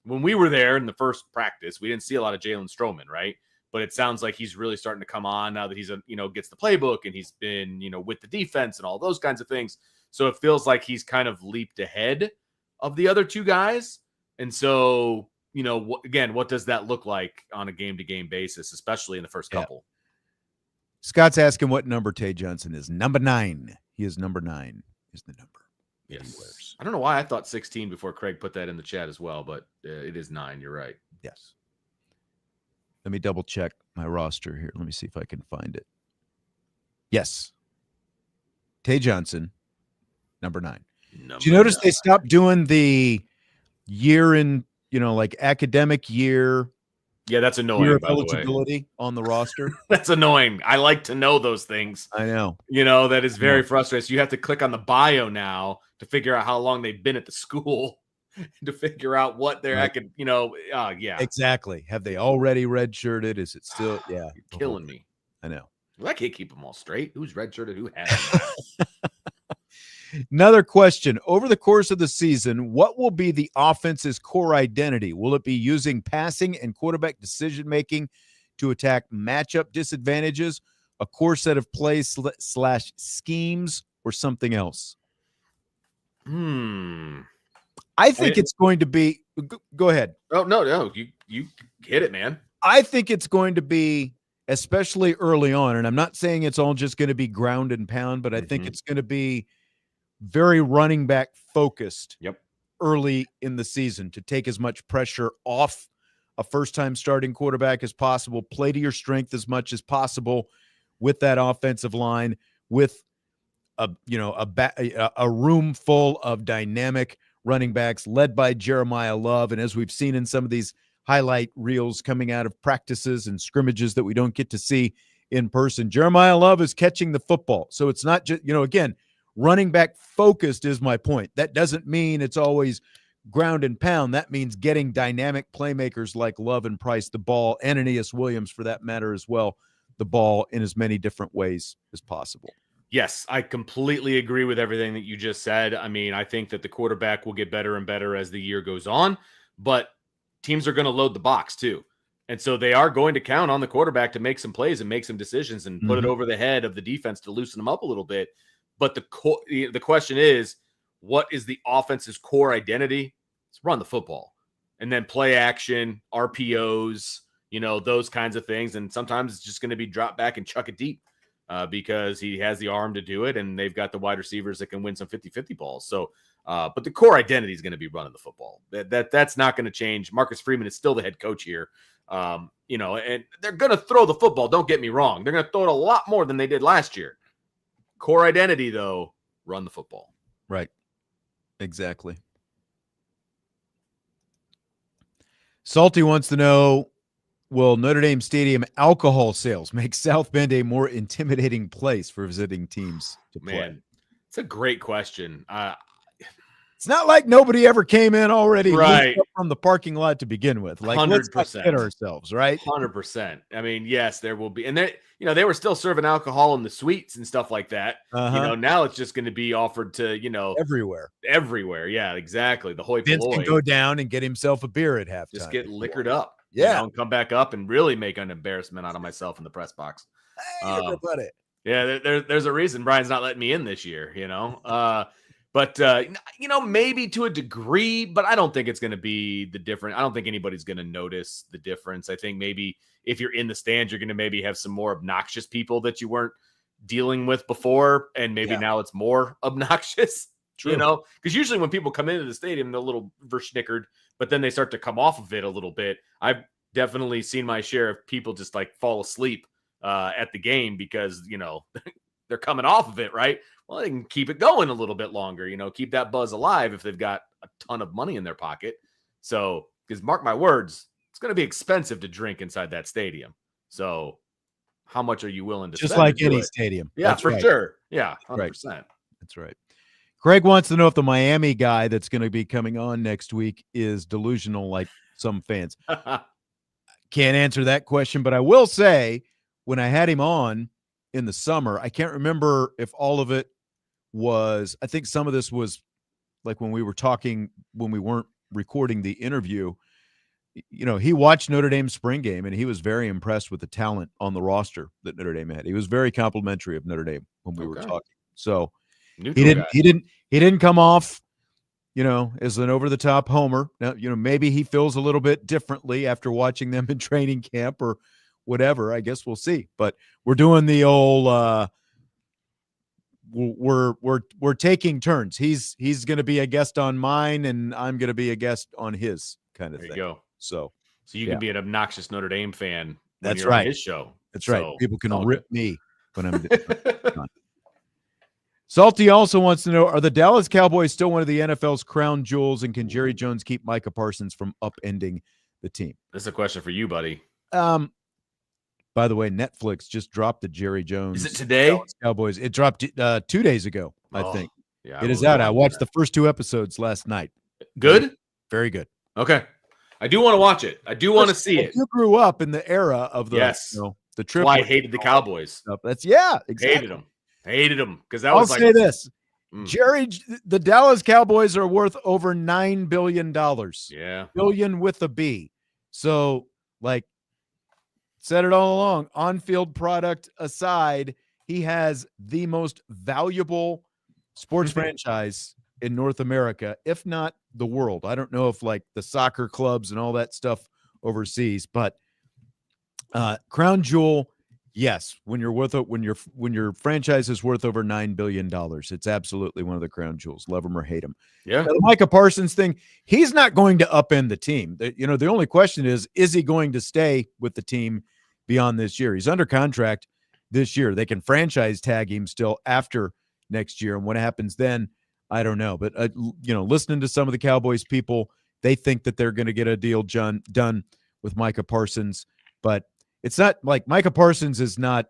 when we were there in the first practice, we didn't see a lot of Jalen Stroman, right? But it sounds like he's really starting to come on now that he's gets the playbook and he's been, with the defense and all those kinds of things. So it feels like he's kind of leaped ahead of the other 2 guys. And so, again, what does that look like on a game-to-game basis, especially in the first couple? Scott's asking what number Tay Johnson is. Number 9. He is number 9 is the number. Yes. I don't know why I thought 16 before Craig put that in the chat as well, but it is 9. You're right. Yes. Let me double check my roster here. Let me see if I can find it. Yes. Tay Johnson, number 9. Did you notice they stopped doing the year in, like academic year? Yeah, that's annoying, year of by the eligibility way. On the roster? That's annoying. I like to know those things. I know. That is very frustrating. So you have to click on the bio now to figure out how long they've been at the school to figure out what they're yeah. Exactly. Have they already redshirted? Is it still? Yeah. You're killing me. I know. Well, I can't keep them all straight. Who's redshirted? Who hasn't? Another question. Over the course of the season, what will be the offense's core identity? Will it be using passing and quarterback decision-making to attack matchup disadvantages, a core set of plays / schemes, or something else? I think it's going to be – go ahead. Oh, no. You hit it, man. I think it's going to be, especially early on, and I'm not saying it's all just going to be ground and pound, but I think it's going to be very running back focused early in the season to take as much pressure off a first-time starting quarterback as possible, play to your strength as much as possible with that offensive line, with a room full of dynamic running backs led by Jeremiah Love. And as we've seen in some of these highlight reels coming out of practices and scrimmages that we don't get to see in person, Jeremiah Love is catching the football. So it's not just, again, running back focused is my point. That doesn't mean it's always ground and pound. That means getting dynamic playmakers like Love and Price the ball, and Aeneas Williams for that matter as well, the ball in as many different ways as possible. Yes, I completely agree with everything that you just said. I mean, I think that the quarterback will get better and better as the year goes on, but teams are going to load the box too. And so they are going to count on the quarterback to make some plays and make some decisions and put it over the head of the defense to loosen them up a little bit. But the question is, what is the offense's core identity? It's run the football. And then play action, RPOs, those kinds of things. And sometimes it's just going to be drop back and chuck it deep because he has the arm to do it. And they've got the wide receivers that can win some 50-50 balls. So, but the core identity is going to be running the football. That's not going to change. Marcus Freeman is still the head coach here. And they're going to throw the football. Don't get me wrong. They're going to throw it a lot more than they did last year. Core identity, though, run the football. Right. Exactly. Salty wants to know, will Notre Dame Stadium alcohol sales make South Bend a more intimidating place for visiting teams to play? Man, it's a great question. It's not like nobody ever came in already right from the parking lot to begin with. Like, 100%. Let's not kid ourselves, right? 100%. I mean, yes, there will be. And they were still serving alcohol in the suites and stuff like that. Now it's just going to be offered to, everywhere. Yeah, exactly. The hoi Vince polloi can go down and get himself a beer at halftime. Just get liquored up. Yeah. And come back up and really make an embarrassment out of myself in the press box. Hey, everybody. Yeah, there's a reason Brian's not letting me in this year, But, maybe to a degree, but I don't think it's going to be the difference. I don't think anybody's going to notice the difference. I think maybe if you're in the stands, you're going to maybe have some more obnoxious people that you weren't dealing with before. And maybe now it's more obnoxious, True. because usually when people come into the stadium, they're a little verschnickered, but then they start to come off of it a little bit. I've definitely seen my share of people just like fall asleep at the game because, they're coming off of it, right? Well, they can keep it going a little bit longer, keep that buzz alive if they've got a ton of money in their pocket. So, because mark my words, it's going to be expensive to drink inside that stadium. So, how much are you willing to just spend? Like any stadium. Yeah, that's for right. sure. Yeah, 100%. Right. That's right. Craig wants to know if the Miami guy that's going to be coming on next week is delusional like some fans. Can't answer that question, but I will say when I had him on in the summer, I can't remember if all of it was, I think some of this was like when we were talking, when we weren't recording the interview, he watched Notre Dame's spring game and he was very impressed with the talent on the roster that Notre Dame had. He was very complimentary of Notre Dame when we were talking. So he didn't come off, as an over the top homer. Now, maybe he feels a little bit differently after watching them in training camp or whatever. I guess we'll see. But we're doing the old we're taking turns. He's going to be a guest on mine and I'm going to be a guest on his kind of thing. There you go. So So you can be an obnoxious Notre Dame fan. That's you're right. On his show. That's right. People can rip me when I'm done. Salty also wants to know, are the Dallas Cowboys still one of the NFL's crown jewels, and can Jerry Jones keep Micah Parsons from upending the team? This is a question for you, buddy. By the way, Netflix just dropped the Jerry Jones. Is it today? Dallas Cowboys. It dropped 2 days ago, I think. Yeah, it is out. I watched the first 2 episodes last night. Good? Very good. Okay. I do want to watch it. I do want to see it. You grew up in the era of the the trip. That's why I hated the Cowboys. Stuff. That's exactly. Hated them because that I'll was like. Say this. The Dallas Cowboys are worth over $9 billion. Yeah. Billion with a B. So, said it all along, on-field product aside, he has the most valuable sports franchise in North America, if not the world. I don't know if the soccer clubs and all that stuff overseas, but crown jewel, yes. When your franchise is worth over $9 billion, it's absolutely one of the crown jewels. Love him or hate him. Yeah. The Micah Parsons thing, he's not going to upend the team. The only question is he going to stay with the team beyond this year? He's under contract this year. They can franchise tag him still after next year. And what happens then, I don't know. But, listening to some of the Cowboys people, they think that they're going to get a deal done with Micah Parsons. But it's not like Micah Parsons is not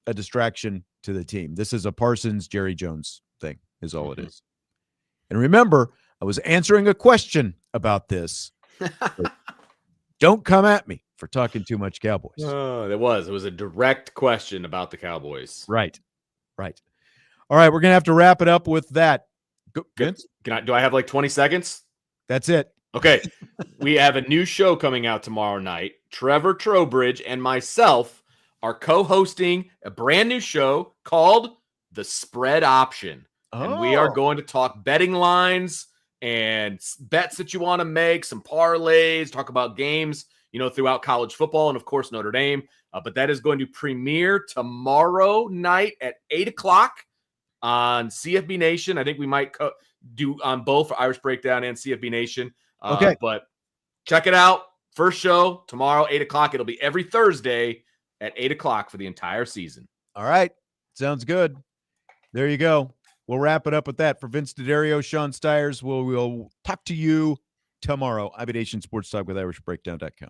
a distraction to the team. This is a Parsons, Jerry Jones thing is all it is. And remember, I was answering a question about this. Don't come at me for talking too much Cowboys. It was a direct question about the Cowboys. Right. All right, we're going to have to wrap it up with that. Vince? Do I have 20 seconds? That's it. Okay. We have a new show coming out tomorrow night. Trevor Trowbridge and myself are co-hosting a brand new show called The Spread Option. And we are going to talk betting lines and bets that you want to make, some parlays, talk about games, throughout college football and, of course, Notre Dame. But that is going to premiere tomorrow night at 8:00 on CFB Nation. I think we might do on both for Irish Breakdown and CFB Nation. Okay. But check it out. First show tomorrow, 8:00. It'll be every Thursday at 8:00 for the entire season. All right. Sounds good. There you go. We'll wrap it up with that. For Vince DeDario, Sean Stires, we'll talk to you tomorrow. IB Nation Sports Talk with IrishBreakdown.com.